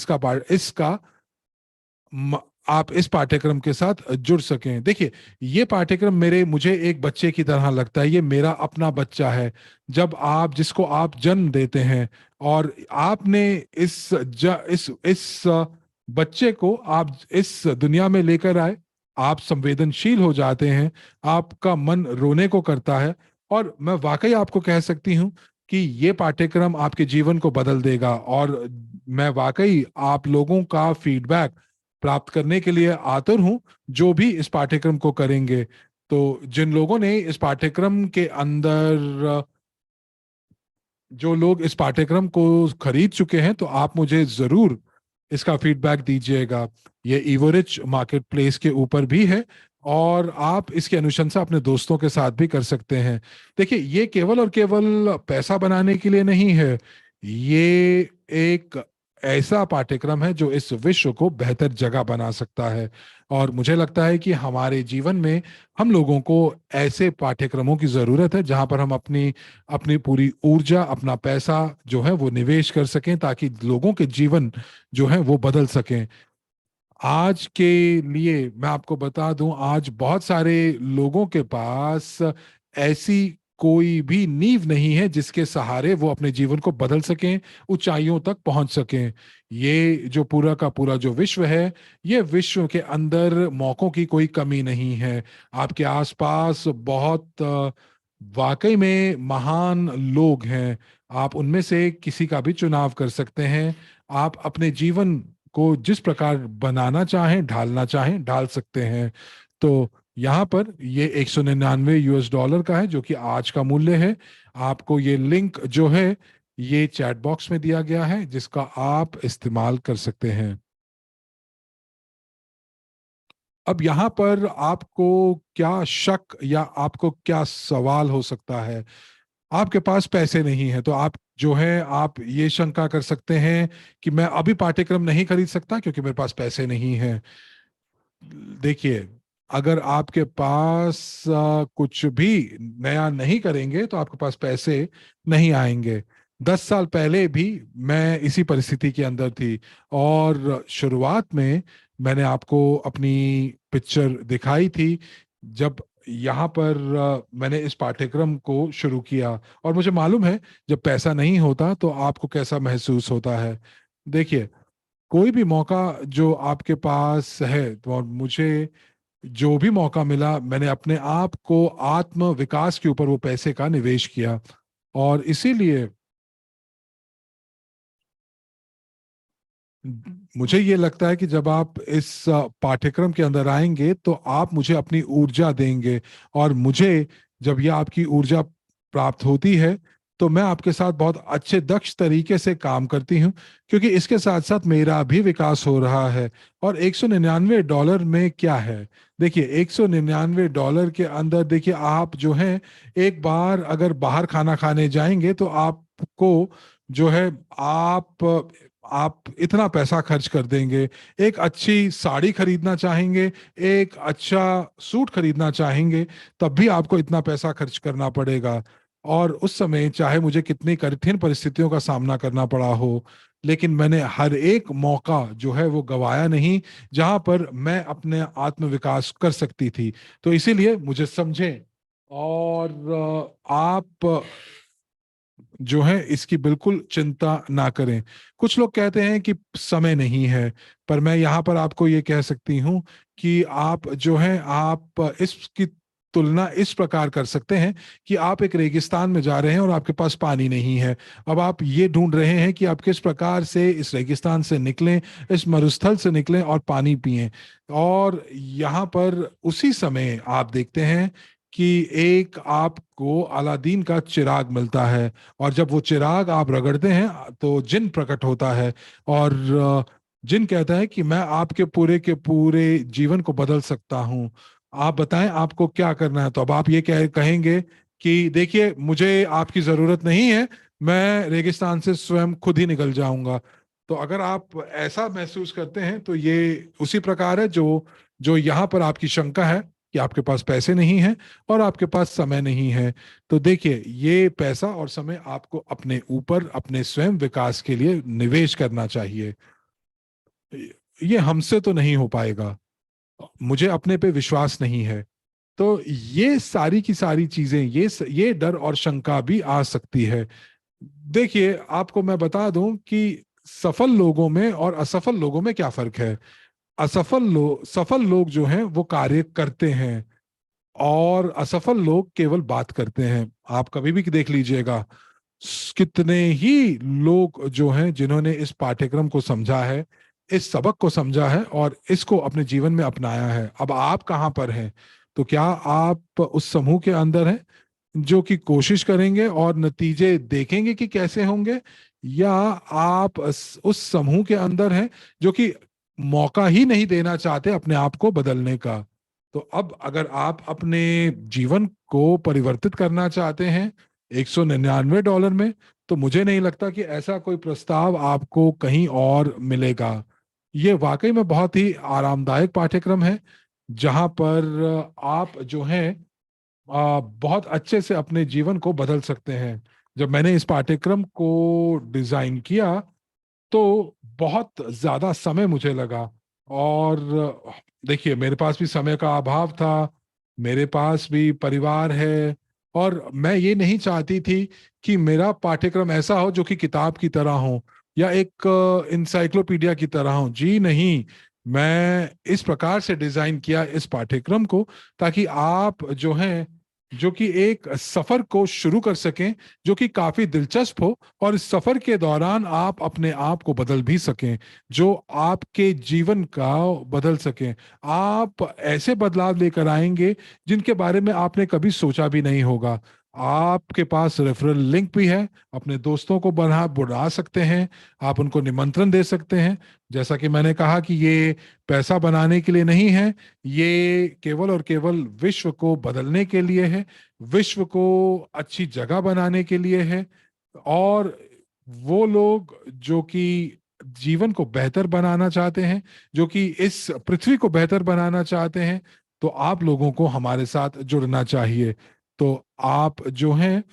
Speaker 1: म- आप इस पाठ्यक्रम के साथ जुड़ सकें। देखिए, ये पाठ्यक्रम मेरे मुझे एक बच्चे की तरह लगता है। ये मेरा अपना बच्चा है। जब आप जिसको आप जन्म देते हैं और आपने इस बच्चे को आप इस दुनिया में लेकर आए, आप संवेदनशील हो जाते हैं, आपका मन रोने को करता है। और मैं वाकई आपको कह सकती हूँ कि ये पाठ्यक्रम आपके जीवन को बदल देगा। और मैं वाकई आप लोगों का फीडबैक प्राप्त करने के लिए आतुर हूं, जो भी इस पाठ्यक्रम को करेंगे। तो जिन लोगों ने इस पाठ्यक्रम के अंदर जो लोग इस पाठ्यक्रम को खरीद चुके हैं, तो आप मुझे जरूर इसका फीडबैक दीजिएगा। ये इवोरिच मार्केट प्लेस के ऊपर भी है। और आप इसकी अनुशंसा अपने दोस्तों के साथ भी कर सकते हैं। देखिए, ये केवल और केवल पैसा बनाने के लिए नहीं है। ये एक ऐसा पाठ्यक्रम है जो इस विश्व को बेहतर जगह बना सकता है। और मुझे लगता है कि हमारे जीवन में हम लोगों को ऐसे पाठ्यक्रमों की जरूरत है जहां पर हम अपनी अपनी पूरी ऊर्जा, अपना पैसा जो है वो निवेश कर सकें, ताकि लोगों के जीवन जो है वो बदल सकें। आज के लिए मैं आपको बता दूं, आज बहुत सारे लोगों के पास ऐसी कोई भी नींव नहीं है जिसके सहारे वो अपने जीवन को बदल सकें, ऊंचाइयों तक पहुंच सकें। ये जो पूरा का पूरा जो विश्व है, ये विश्व के अंदर मौकों की कोई कमी नहीं है। आपके आसपास बहुत वाकई में महान लोग हैं। आप उनमें से किसी का भी चुनाव कर सकते हैं। आप अपने जीवन को जिस प्रकार बनाना चाहें, ढालना चाहें, ढाल सकते हैं। तो यहाँ पर ये $199 का है, जो कि आज का मूल्य है। आपको ये लिंक जो है ये चैट बॉक्स में दिया गया है, जिसका आप इस्तेमाल कर सकते हैं। अब यहाँ पर आपको क्या शक या आपको क्या सवाल हो सकता है? आपके पास पैसे नहीं है तो आप जो है आप ये शंका कर सकते हैं कि मैं अभी पाठ्यक्रम नहीं खरीद सकता क्योंकि मेरे पास पैसे नहीं है। देखिए, अगर आपके पास कुछ भी नया नहीं करेंगे तो आपके पास पैसे नहीं आएंगे। 10 साल पहले भी मैं इसी परिस्थिति के अंदर थी। और शुरुआत में मैंने आपको अपनी पिक्चर दिखाई थी जब यहाँ पर मैंने इस पाठ्यक्रम को शुरू किया। और मुझे मालूम है जब पैसा नहीं होता तो आपको कैसा महसूस होता है। देखिए, कोई भी मौका जो आपके पास है, तो और मुझे जो भी मौका मिला, मैंने अपने आप को आत्म विकास के ऊपर वो पैसे का निवेश किया। और इसीलिए मुझे ये लगता है कि जब आप इस पाठ्यक्रम के अंदर आएंगे तो आप मुझे अपनी ऊर्जा देंगे। और मुझे जब ये आपकी ऊर्जा प्राप्त होती है तो मैं आपके साथ बहुत अच्छे दक्ष तरीके से काम करती हूँ, क्योंकि इसके साथ साथ मेरा भी विकास हो रहा है। और $199 में क्या है? देखिए, $199 के अंदर देखिए आप जो है, एक बार अगर बाहर खाना खाने जाएंगे तो आपको जो है, आप इतना पैसा खर्च कर देंगे। एक अच्छी साड़ी खरीदना चाहेंगे, एक अच्छा सूट खरीदना चाहेंगे, तब भी आपको इतना पैसा खर्च करना पड़ेगा। और उस समय चाहे मुझे कितनी कठिन परिस्थितियों का सामना करना पड़ा हो, लेकिन मैंने हर एक मौका जो है वो गवाया नहीं, जहां पर मैं अपने आत्म विकास कर सकती थी। तो इसीलिए मुझे समझें। और आप जो है इसकी बिल्कुल चिंता ना करें। कुछ लोग कहते हैं कि समय नहीं है, पर मैं यहाँ पर आपको ये कह सकती हूँ कि आप जो है आप इसकी तुलना इस प्रकार कर सकते हैं कि आप एक रेगिस्तान में जा रहे हैं और आपके पास पानी नहीं है। अब आप ये ढूंढ रहे हैं कि आप किस प्रकार से इस रेगिस्तान से निकलें, इस मरुस्थल से निकलें और पानी पिएं। और यहाँ पर उसी समय आप देखते हैं कि एक आपको अलादीन का चिराग मिलता है। और जब वो चिराग आप रगड़ते हैं तो जिन प्रकट होता है। और जिन कहता है कि मैं आपके पूरे के पूरे जीवन को बदल सकता हूँ। आप बताएं आपको क्या करना है। तो अब आप ये कहेंगे कि देखिए, मुझे आपकी जरूरत नहीं है, मैं रेगिस्तान से स्वयं खुद ही निकल जाऊंगा। तो अगर आप ऐसा महसूस करते हैं तो ये उसी प्रकार है जो जो यहाँ पर आपकी शंका है कि आपके पास पैसे नहीं है और आपके पास समय नहीं है। तो देखिए, ये पैसा और समय आपको अपने ऊपर, अपने स्वयं विकास के लिए निवेश करना चाहिए। ये हमसे तो नहीं हो पाएगा, मुझे अपने पे विश्वास नहीं है। तो ये सारी की सारी चीजें, ये डर और शंका भी आ सकती है। देखिए, आपको मैं बता दूं कि सफल लोगों में और असफल लोगों में क्या फर्क है। सफल लोग जो हैं वो कार्य करते हैं, और असफल लोग केवल बात करते हैं। आप कभी भी देख लीजिएगा, कितने ही लोग जो हैं जिन्होंने इस पाठ्यक्रम को समझा है, इस सबक को समझा है और इसको अपने जीवन में अपनाया है। अब आप कहाँ पर हैं? तो क्या आप उस समूह के अंदर हैं जो कि कोशिश करेंगे और नतीजे देखेंगे कि कैसे होंगे, या आप उस समूह के अंदर हैं जो कि मौका ही नहीं देना चाहते अपने आप को बदलने का? तो अब अगर आप अपने जीवन को परिवर्तित करना चाहते हैं $199 में, तो मुझे नहीं लगता कि ऐसा कोई प्रस्ताव आपको कहीं और मिलेगा। ये वाकई में बहुत ही आरामदायक पाठ्यक्रम है, जहां पर आप जो है बहुत अच्छे से अपने जीवन को बदल सकते हैं। जब मैंने इस पाठ्यक्रम को डिजाइन किया, तो बहुत ज्यादा समय मुझे लगा। और देखिए, मेरे पास भी समय का अभाव था, मेरे पास भी परिवार है, और मैं ये नहीं चाहती थी कि मेरा पाठ्यक्रम ऐसा हो जो कि किताब की तरह हो या एक इंसाइक्लोपीडिया की तरह हो। जी नहीं, मैं इस प्रकार से डिजाइन किया इस पाठ्यक्रम को ताकि आप जो हैं, जो कि एक सफर को शुरू कर सकें जो कि काफी दिलचस्प हो, और इस सफर के दौरान आप अपने आप को बदल भी सकें, जो आपके जीवन का बदल सकें। आप ऐसे बदलाव लेकर आएंगे जिनके बारे में आपने कभी सोचा भी नहीं होगा। आपके पास रेफरल लिंक भी है, अपने दोस्तों को बढ़ा सकते हैं, आप उनको निमंत्रण दे सकते हैं। जैसा कि मैंने कहा कि ये पैसा बनाने के लिए नहीं है, ये केवल और केवल विश्व को बदलने के लिए है, विश्व को अच्छी जगह बनाने के लिए है। और वो लोग जो कि जीवन को बेहतर बनाना चाहते हैं, जो कि इस पृथ्वी को बेहतर बनाना चाहते हैं, तो आप लोगों को हमारे साथ जुड़ना चाहिए। तो आप जो हैं,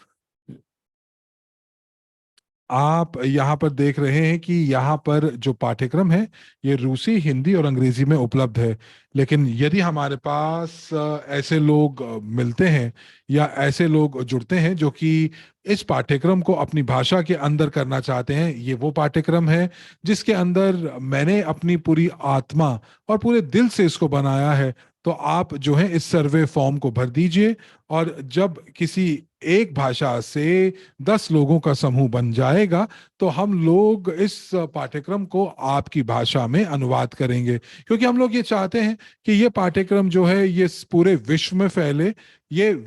Speaker 1: आप यहाँ पर देख रहे हैं कि यहाँ पर जो पाठ्यक्रम है, ये रूसी, हिंदी और अंग्रेजी में उपलब्ध है। लेकिन यदि हमारे पास ऐसे लोग मिलते हैं या ऐसे लोग जुड़ते हैं जो कि इस पाठ्यक्रम को अपनी भाषा के अंदर करना चाहते हैं, ये वो पाठ्यक्रम है जिसके अंदर मैंने अपनी पूरी आत्मा और पूरे दिल से इसको बनाया है। तो आप जो है इस सर्वे फॉर्म को भर दीजिए, और जब किसी एक भाषा से 10 लोगों का समूह बन जाएगा, तो हम लोग इस पाठ्यक्रम को आपकी भाषा में अनुवाद करेंगे, क्योंकि हम लोग ये चाहते हैं कि ये पाठ्यक्रम जो है ये पूरे विश्व में फैले। ये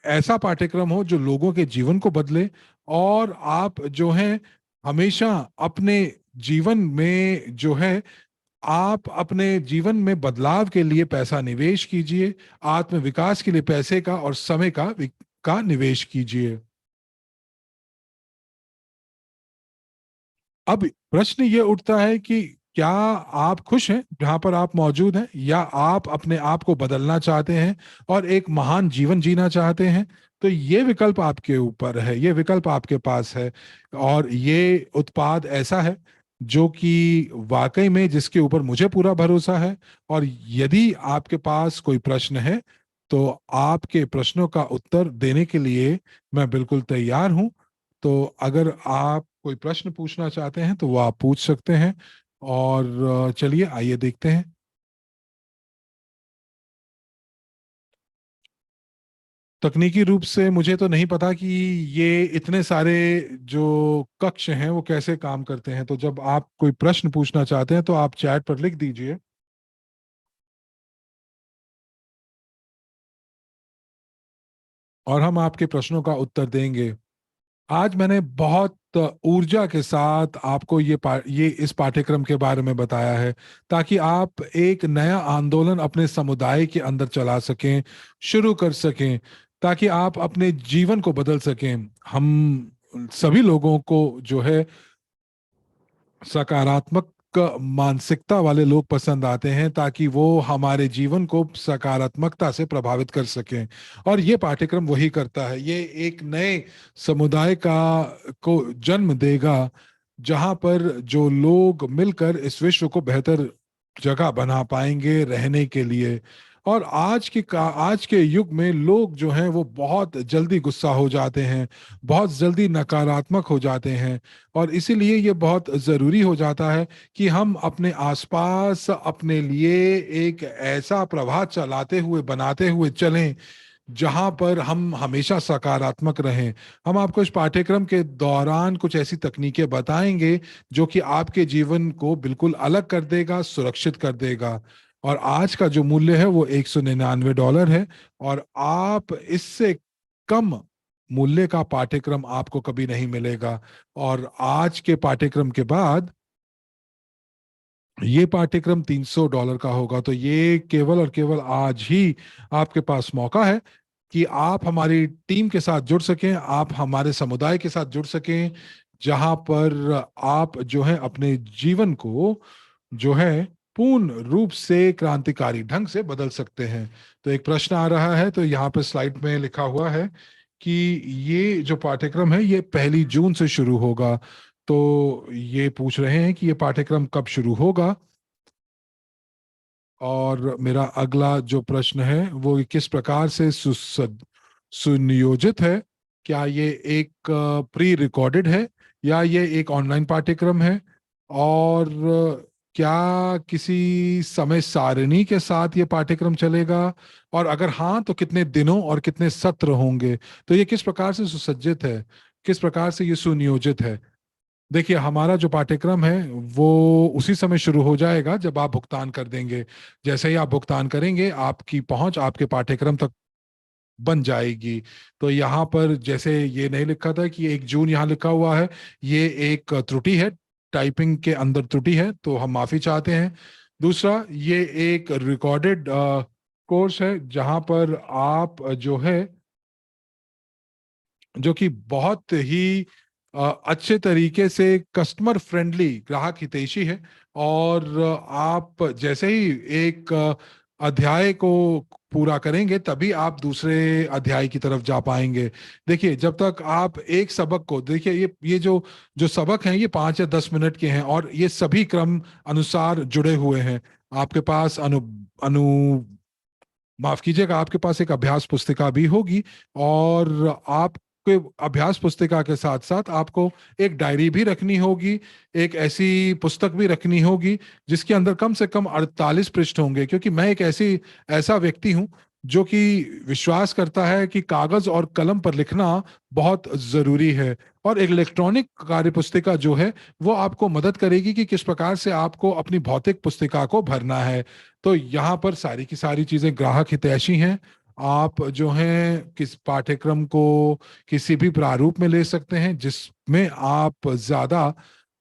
Speaker 1: ऐसा पाठ्यक्रम हो जो लोगों के जीवन को बदले, और आप जो है हमेशा अपने जीवन में जो है, आप अपने जीवन में बदलाव के लिए पैसा निवेश कीजिए, आत्म विकास के लिए पैसे का और समय का निवेश कीजिए। अब प्रश्न ये उठता है कि क्या आप खुश हैं जहां पर आप मौजूद हैं, या आप अपने आप को बदलना चाहते हैं और एक महान जीवन जीना चाहते हैं? तो ये विकल्प आपके ऊपर है, ये विकल्प आपके पास है। और ये उत्पाद ऐसा है जो कि वाकई में जिसके ऊपर मुझे पूरा भरोसा है। और यदि आपके पास कोई प्रश्न है, तो आपके प्रश्नों का उत्तर देने के लिए मैं बिल्कुल तैयार हूं। तो अगर आप कोई प्रश्न पूछना चाहते हैं तो वो आप पूछ सकते हैं। और चलिए आइए देखते हैं। तकनीकी रूप से मुझे तो नहीं पता कि ये इतने सारे जो कक्ष हैं वो कैसे काम करते हैं। तो जब आप कोई प्रश्न पूछना चाहते हैं तो आप चैट पर लिख दीजिए, और हम आपके प्रश्नों का उत्तर देंगे। आज मैंने बहुत ऊर्जा के साथ आपको ये इस पाठ्यक्रम के बारे में बताया है, ताकि आप एक नया आंदोलन अपने समुदाय के अंदर चला सकें, शुरू कर सकें, ताकि आप अपने जीवन को बदल सकें। हम सभी लोगों को जो है सकारात्मक मानसिकता वाले लोग पसंद आते हैं, ताकि वो हमारे जीवन को सकारात्मकता से प्रभावित कर सकें। और ये पाठ्यक्रम वही करता है, ये एक नए समुदाय का को जन्म देगा, जहां पर जो लोग मिलकर इस विश्व को बेहतर जगह बना पाएंगे रहने के लिए। और आज के युग में लोग जो हैं वो बहुत जल्दी गुस्सा हो जाते हैं, बहुत जल्दी नकारात्मक हो जाते हैं। और इसीलिए ये बहुत जरूरी हो जाता है कि हम अपने आसपास अपने लिए एक ऐसा प्रभाव चलाते हुए बनाते हुए चलें जहां पर हम हमेशा सकारात्मक रहें। हम आपको इस पाठ्यक्रम के दौरान कुछ ऐसी तकनीकें बताएंगे जो कि आपके जीवन को बिल्कुल अलग कर देगा, सुरक्षित कर देगा। और आज का जो मूल्य है वो $199 है, और आप इससे कम मूल्य का पाठ्यक्रम आपको कभी नहीं मिलेगा। और आज के पाठ्यक्रम के बाद ये पाठ्यक्रम $300 का होगा। तो ये केवल और केवल आज ही आपके पास मौका है कि आप हमारी टीम के साथ जुड़ सकें, आप हमारे समुदाय के साथ जुड़ सकें, जहां पर आप जो है अपने जीवन को जो है पूर्ण रूप से क्रांतिकारी ढंग से बदल सकते हैं। तो एक प्रश्न आ रहा है, तो यहाँ पे स्लाइड में लिखा हुआ है कि ये जो पाठ्यक्रम है ये 1 जून से शुरू होगा। तो ये पूछ रहे हैं कि ये पाठ्यक्रम कब शुरू होगा। और मेरा अगला जो प्रश्न है वो किस प्रकार से सुनियोजित है। क्या ये एक प्री रिकॉर्डेड है या ये एक ऑनलाइन पाठ्यक्रम है, और क्या किसी समय सारिणी के साथ ये पाठ्यक्रम चलेगा, और अगर हाँ तो कितने दिनों और कितने सत्र होंगे। तो ये किस प्रकार से सुसज्जित है, किस प्रकार से ये सुनियोजित है। देखिए, हमारा जो पाठ्यक्रम है वो उसी समय शुरू हो जाएगा जब आप भुगतान कर देंगे। जैसे ही आप भुगतान करेंगे आपकी पहुंच आपके पाठ्यक्रम तक बन जाएगी। तो यहाँ पर जैसे ये नहीं लिखा था कि 1 जून यहाँ लिखा हुआ है, ये एक त्रुटि है, टाइपिंग के अंदर त्रुटि है, तो हम माफी चाहते हैं। दूसरा, ये एक रिकॉर्डेड कोर्स है जहाँ पर आप जो है, जो कि बहुत ही अच्छे तरीके से कस्टमर फ्रेंडली, ग्राहक हितैषी है। और आप जैसे ही एक अध्याय को पूरा करेंगे तभी आप दूसरे अध्याय की तरफ जा पाएंगे। देखिए, जब तक आप एक सबक को देखिए, ये जो जो सबक हैं ये 5 या 10 मिनट के हैं, और ये सभी क्रम अनुसार जुड़े हुए हैं। आपके पास अनु अनु माफ कीजिएगा, आपके पास एक अभ्यास पुस्तिका भी होगी, और आपके अभ्यास पुस्तिका के साथ साथ आपको एक डायरी भी रखनी होगी, एक ऐसी पुस्तक भी रखनी होगी जिसके अंदर कम से कम 48 पृष्ठ होंगे, क्योंकि मैं एक ऐसा व्यक्ति हूं जो कि विश्वास करता है कि कागज और कलम पर लिखना बहुत जरूरी है। और एक इलेक्ट्रॉनिक कार्य पुस्तिका जो है वो आपको मदद करेगी कि किस प्रकार से आपको अपनी भौतिक पुस्तिका को भरना है। तो यहाँ पर सारी की सारी चीजें ग्राहक हितैषी हैं। आप जो हैं किस पाठ्यक्रम को किसी भी प्रारूप में ले सकते हैं जिसमें आप ज्यादा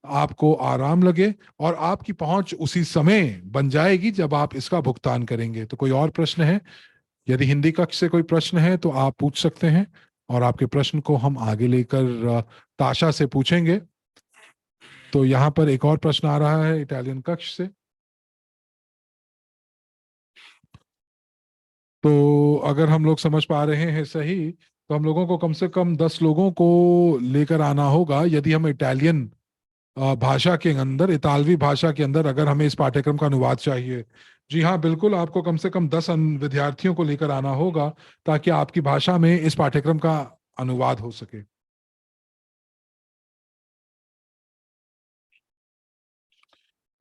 Speaker 1: आपको आराम लगे, और आपकी पहुंच उसी समय बन जाएगी जब आप इसका भुगतान करेंगे। तो कोई और प्रश्न है? यदि हिंदी कक्ष से कोई प्रश्न है तो आप पूछ सकते हैं, और आपके प्रश्न को हम आगे लेकर ताशा से पूछेंगे। तो यहाँ पर एक और प्रश्न आ रहा है इटालियन कक्ष से। तो अगर हम लोग समझ पा रहे हैं सही, तो हम लोगों को कम से कम 10 लोगों को लेकर आना होगा यदि हम इटालियन भाषा के अंदर, इतालवी भाषा के अंदर अगर हमें इस पाठ्यक्रम का अनुवाद चाहिए। जी हाँ, बिल्कुल, आपको कम से कम 10 विद्यार्थियों को लेकर आना होगा ताकि आपकी भाषा में इस पाठ्यक्रम का अनुवाद हो सके।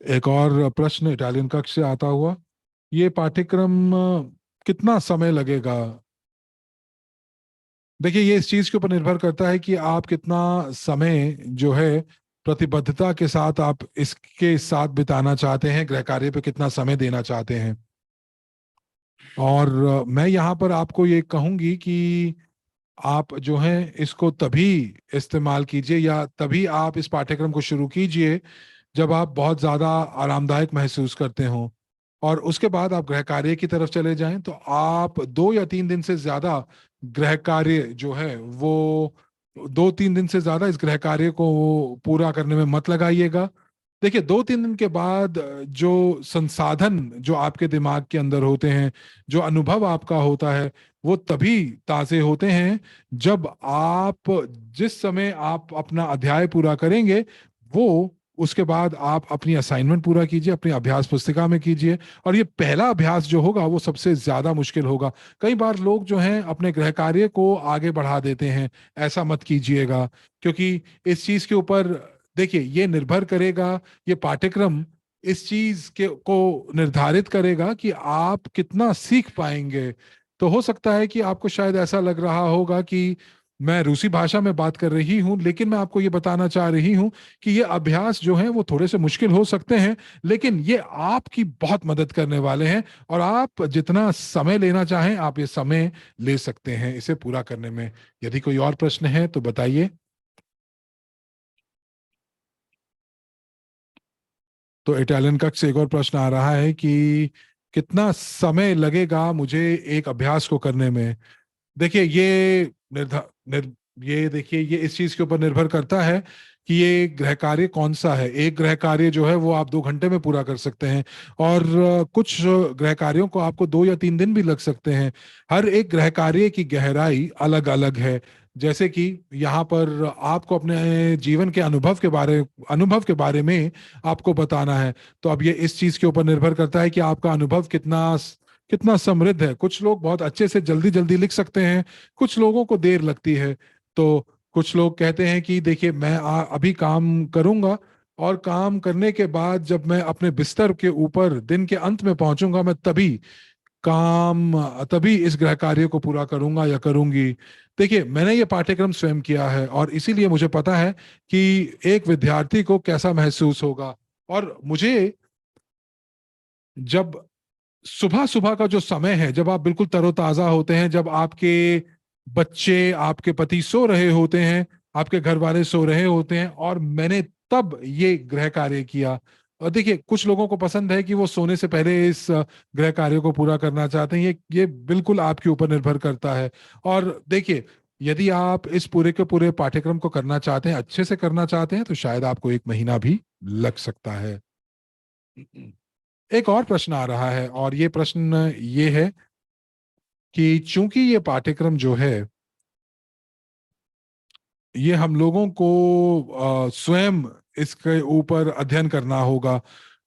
Speaker 1: एक और प्रश्न इटालियन कक्ष से आता हुआ, ये पाठ्यक्रम कितना समय लगेगा। देखिए, ये इस चीज के ऊपर निर्भर करता है कि आप कितना समय जो है प्रतिबद्धता के साथ आप इसके साथ बिताना चाहते हैं, गृह कार्य पे कितना समय देना चाहते हैं। और मैं यहाँ पर आपको ये कहूंगी कि आप जो है इसको तभी इस्तेमाल कीजिए, या तभी आप इस पाठ्यक्रम को शुरू कीजिए जब आप बहुत ज्यादा आरामदायक महसूस करते हो। और उसके बाद आप गृह कार्य की तरफ चले जाएं, तो आप 2 या 3 दिन से ज्यादा गृह कार्य जो है वो 2-3 दिन से ज्यादा इस गृह कार्य को पूरा करने में मत लगाइएगा। देखिए, 2-3 दिन के बाद जो संसाधन जो आपके दिमाग के अंदर होते हैं, जो अनुभव आपका होता है, वो तभी ताजे होते हैं जब आप, जिस समय आप अपना अध्याय पूरा करेंगे, वो उसके बाद आप अपनी असाइनमेंट पूरा कीजिए, अपनी अभ्यास पुस्तिका में कीजिए। और ये पहला अभ्यास जो होगा वो सबसे ज्यादा मुश्किल होगा। कई बार लोग जो हैं अपने गृह कार्य को आगे बढ़ा देते हैं, ऐसा मत कीजिएगा, क्योंकि इस चीज के ऊपर, देखिए, ये निर्भर करेगा, ये पाठ्यक्रम इस चीज के को निर्धारित करेगा कि आप कितना सीख पाएंगे। तो हो सकता है कि आपको शायद ऐसा लग रहा होगा कि मैं रूसी भाषा में बात कर रही हूँ, लेकिन मैं आपको ये बताना चाह रही हूँ कि ये अभ्यास जो है वो थोड़े से मुश्किल हो सकते हैं, लेकिन ये आपकी बहुत मदद करने वाले हैं। और आप जितना समय लेना चाहें आप ये समय ले सकते हैं इसे पूरा करने में। यदि कोई और प्रश्न है तो बताइए। तो इटालियन कक्ष से एक और प्रश्न आ रहा है कि कितना समय लगेगा मुझे एक अभ्यास को करने में। देखिए ये निर्धा निर, ये देखिए ये इस चीज के ऊपर निर्भर करता है कि ये गृह कार्य कौन सा है। एक गृह कार्य जो है वो आप 2 घंटे में पूरा कर सकते हैं, और कुछ गृह कार्यों को आपको 2 या 3 दिन भी लग सकते हैं। हर एक गृह कार्य की गहराई अलग अलग है। जैसे कि यहाँ पर आपको अपने जीवन के अनुभव के बारे में आपको बताना है। तो अब ये इस चीज के ऊपर निर्भर करता है कि आपका अनुभव कितना कितना समृद्ध है। कुछ लोग बहुत अच्छे से जल्दी जल्दी लिख सकते हैं, कुछ लोगों को देर लगती है। तो कुछ लोग कहते हैं कि देखिए मैं अभी काम करूंगा, और काम करने के बाद जब मैं अपने बिस्तर के ऊपर दिन के अंत में पहुंचूंगा, मैं काम तभी इस गृह कार्य को पूरा करूंगा या करूंगी। देखिए मैंने ये पाठ्यक्रम स्वयं किया है, और इसीलिए मुझे पता है कि एक विद्यार्थी को कैसा महसूस होगा। और मुझे जब सुबह सुबह का जो समय है, जब आप बिल्कुल तरोताजा होते हैं, जब आपके बच्चे, आपके पति सो रहे होते हैं, आपके घर वाले सो रहे होते हैं, और मैंने तब ये गृह कार्य किया। और देखिए कुछ लोगों को पसंद है कि वो सोने से पहले इस गृह कार्य को पूरा करना चाहते हैं। ये बिल्कुल आपके ऊपर निर्भर करता है। और देखिए यदि आप इस पूरे के पूरे पाठ्यक्रम को करना चाहते हैं, अच्छे से करना चाहते हैं, तो शायद आपको 1 महीना भी लग सकता है। एक और प्रश्न आ रहा है, और ये प्रश्न ये है कि चूंकि ये पाठ्यक्रम जो है, ये हम लोगों को स्वयं इसके ऊपर अध्ययन करना होगा।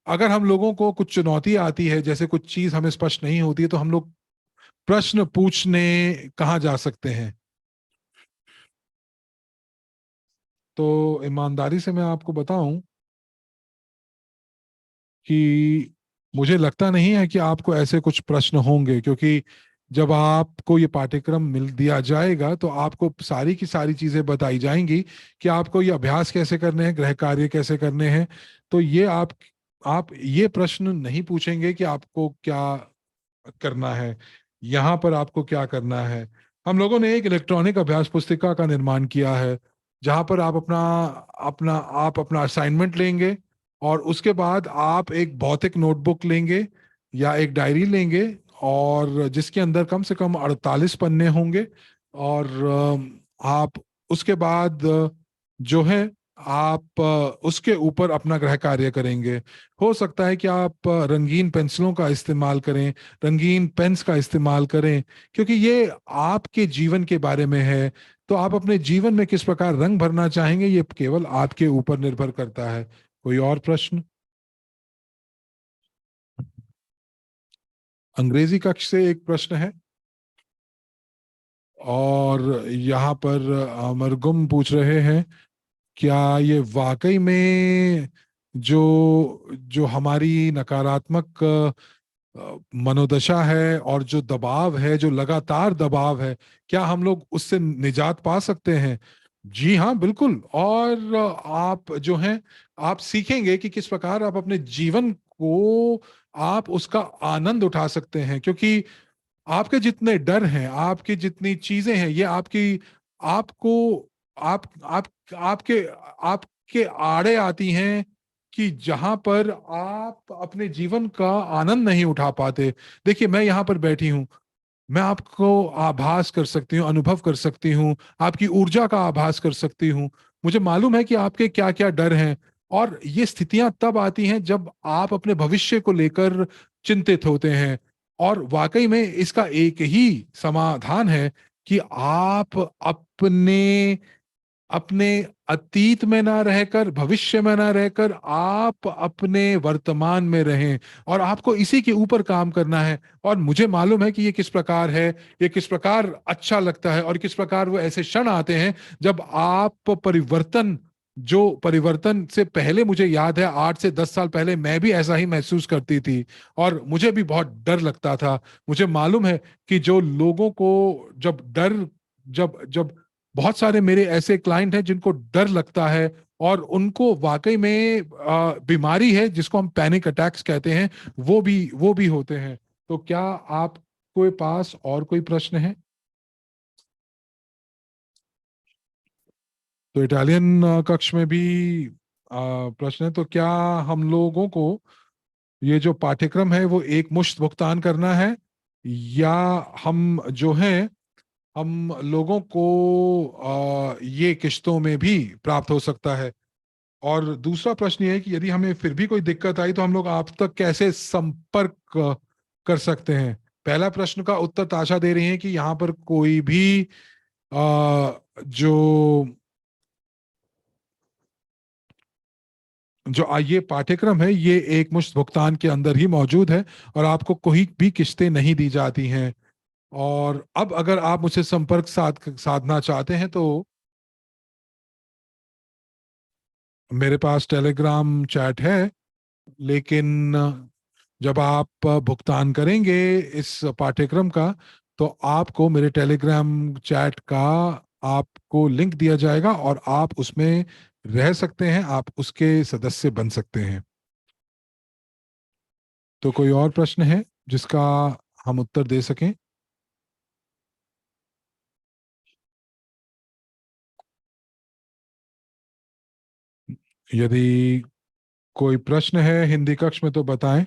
Speaker 1: अगर हम लोगों को कुछ चुनौती आती है, जैसे कुछ चीज हमें स्पष्ट नहीं होती है, तो हम लोग प्रश्न पूछने कहाँ जा सकते हैं? तो ईमानदारी से मैं आपको बताऊं कि मुझे लगता नहीं है कि आपको ऐसे कुछ प्रश्न होंगे, क्योंकि जब आपको ये पाठ्यक्रम मिल दिया जाएगा तो आपको सारी की सारी चीजें बताई जाएंगी कि आपको ये अभ्यास कैसे करने हैं, गृह कार्य कैसे करने हैं। तो ये आप ये प्रश्न नहीं पूछेंगे कि आपको क्या करना है, यहाँ पर आपको क्या करना है। हम लोगों ने एक इलेक्ट्रॉनिक अभ्यास पुस्तिका का निर्माण किया है, जहाँ पर आप अपना अपना आप अपना असाइनमेंट लेंगे, और उसके बाद आप एक भौतिक नोटबुक लेंगे या एक डायरी लेंगे, और जिसके अंदर कम से कम 48 पन्ने होंगे। और आप उसके बाद जो है आप उसके ऊपर अपना गृह कार्य करेंगे। हो सकता है कि आप रंगीन पेंसिलों का इस्तेमाल करें, रंगीन पेन्स का इस्तेमाल करें, क्योंकि ये आपके जीवन के बारे में है। तो आप अपने जीवन में किस प्रकार रंग भरना चाहेंगे, ये केवल आपके ऊपर निर्भर करता है। कोई और प्रश्न? अंग्रेजी कक्ष से एक प्रश्न है, और यहाँ पर अमरगुम पूछ रहे हैं, क्या ये वाकई में जो जो हमारी नकारात्मक मनोदशा है, और जो दबाव है, जो लगातार दबाव है, क्या हम लोग उससे निजात पा सकते हैं? जी हाँ, बिल्कुल। और आप जो हैं, आप सीखेंगे कि किस प्रकार आप अपने जीवन को आप उसका आनंद उठा सकते हैं। क्योंकि आपके जितने डर हैं, आपकी जितनी चीजें हैं, ये आपकी आपको आप आपके आपके आड़े आती हैं कि जहां पर आप अपने जीवन का आनंद नहीं उठा पाते। देखिए मैं यहाँ पर बैठी हूँ, मैं आपको आभास कर सकती हूँ, अनुभव कर सकती हूँ, आपकी ऊर्जा का आभास कर सकती हूँ। मुझे मालूम है कि आपके क्या क्या डर हैं। और ये स्थितियां तब आती हैं जब आप अपने भविष्य को लेकर चिंतित होते हैं। और वाकई में इसका एक ही समाधान है कि आप अपने अपने अतीत में ना रहकर, भविष्य में ना रहकर, आप अपने वर्तमान में रहें, और आपको इसी के ऊपर काम करना है। और मुझे मालूम है कि ये किस प्रकार है, ये किस प्रकार अच्छा लगता है, और किस प्रकार वो ऐसे क्षण आते हैं जब आप जो परिवर्तन से पहले, मुझे याद है 8 से 10 साल पहले मैं भी ऐसा ही महसूस करती थी, और मुझे भी बहुत डर लगता था। मुझे मालूम है कि जो लोगों को जब डर जब जब बहुत सारे मेरे ऐसे क्लाइंट हैं जिनको डर लगता है, और उनको वाकई में बीमारी है जिसको हम पैनिक अटैक्स कहते हैं, वो भी होते हैं। तो क्या आपके पास और कोई प्रश्न है? तो इटालियन कक्ष में भी प्रश्न है, तो क्या हम लोगों को ये जो पाठ्यक्रम है वो एक मुश्त भुगतान करना है, या हम जो है हम लोगों को ये किश्तों में भी प्राप्त हो सकता है? और दूसरा प्रश्न ये है कि यदि हमें फिर भी कोई दिक्कत आई तो हम लोग आप तक कैसे संपर्क कर सकते हैं? पहला प्रश्न का उत्तर ताशा दे रही हैं कि यहाँ पर कोई भी जो जो ये पाठ्यक्रम है ये एक मुश्त भुगतान के अंदर ही मौजूद है, और आपको कोई भी किस्तें नहीं दी जाती हैं। और अब अगर आप मुझसे संपर्क साधना चाहते हैं तो मेरे पास टेलीग्राम चैट है, लेकिन जब आप भुगतान करेंगे इस पाठ्यक्रम का, तो आपको मेरे टेलीग्राम चैट का आपको लिंक दिया जाएगा और आप उसमें रह सकते हैं, आप उसके सदस्य बन सकते हैं। तो कोई और प्रश्न है जिसका हम उत्तर दे सकें? यदि कोई प्रश्न है हिंदी कक्ष में तो बताएं।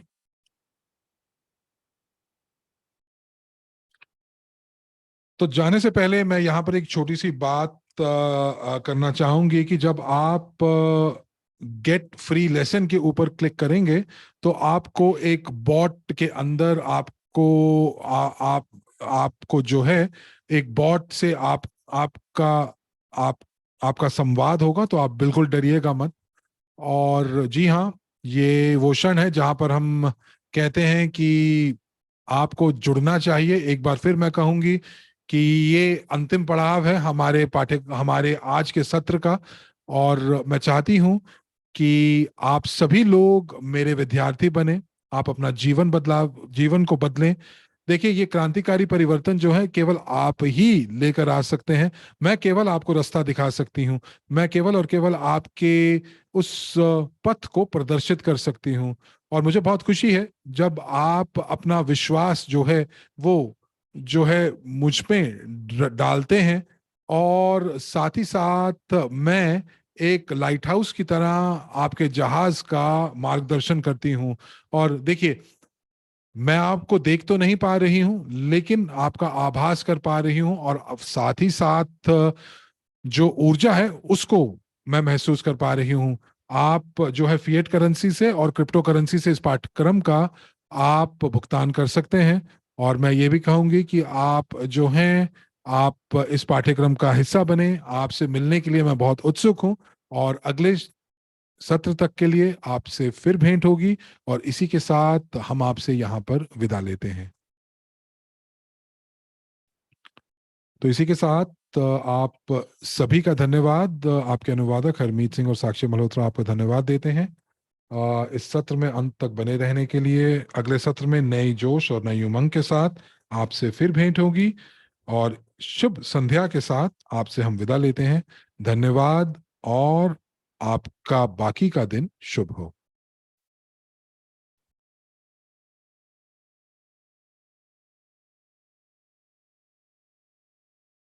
Speaker 1: तो जाने से पहले मैं यहाँ पर एक छोटी सी बात करना चाहूंगी कि जब आप गेट फ्री लेसन के ऊपर क्लिक करेंगे तो आपको एक बॉट के अंदर आप आपको जो है एक बॉट से आप आपका संवाद होगा, तो आप बिल्कुल डरिएगा मत। और जी हाँ, ये वो क्षण है जहां पर हम कहते हैं कि आपको जुड़ना चाहिए। एक बार फिर मैं कहूंगी कि ये अंतिम पड़ाव है हमारे आज के सत्र का, और मैं चाहती हूं कि आप सभी लोग मेरे विद्यार्थी बने, आप अपना जीवन को बदलें। देखिए, ये क्रांतिकारी परिवर्तन जो है केवल आप ही लेकर आ सकते हैं। मैं केवल आपको रास्ता दिखा सकती हूँ, मैं केवल और केवल आपके उस पथ को प्रदर्शित कर सकती हूँ। और मुझे बहुत खुशी है जब आप अपना विश्वास जो है वो जो है मुझ पे डालते हैं, और साथ ही साथ मैं एक लाइट हाउस की तरह आपके जहाज का मार्गदर्शन करती हूँ। और देखिए, मैं आपको देख तो नहीं पा रही हूं, लेकिन आपका आभास कर पा रही हूं, और अब साथ ही साथ जो ऊर्जा है उसको मैं महसूस कर पा रही हूं। आप जो है फिएट करेंसी से और क्रिप्टो करेंसी से इस पाठ्यक्रम का आप भुगतान कर सकते हैं। और मैं ये भी कहूंगी कि आप जो हैं आप इस पाठ्यक्रम का हिस्सा बने। आपसे मिलने के लिए मैं बहुत उत्सुक हूं, और अगले सत्र तक के लिए आपसे फिर भेंट होगी। और इसी के साथ हम आपसे यहाँ पर विदा लेते हैं। तो इसी के साथ आप सभी का धन्यवाद। आपके अनुवादक हरमीत सिंह और साक्षी मल्होत्रा आपको धन्यवाद देते हैं इस सत्र में अंत तक बने रहने के लिए। अगले सत्र में नई जोश और नई उमंग के साथ आपसे फिर भेंट होगी, और शुभ संध्या के साथ आपसे हम विदा लेते हैं। धन्यवाद, और आपका बाकी का दिन शुभ हो।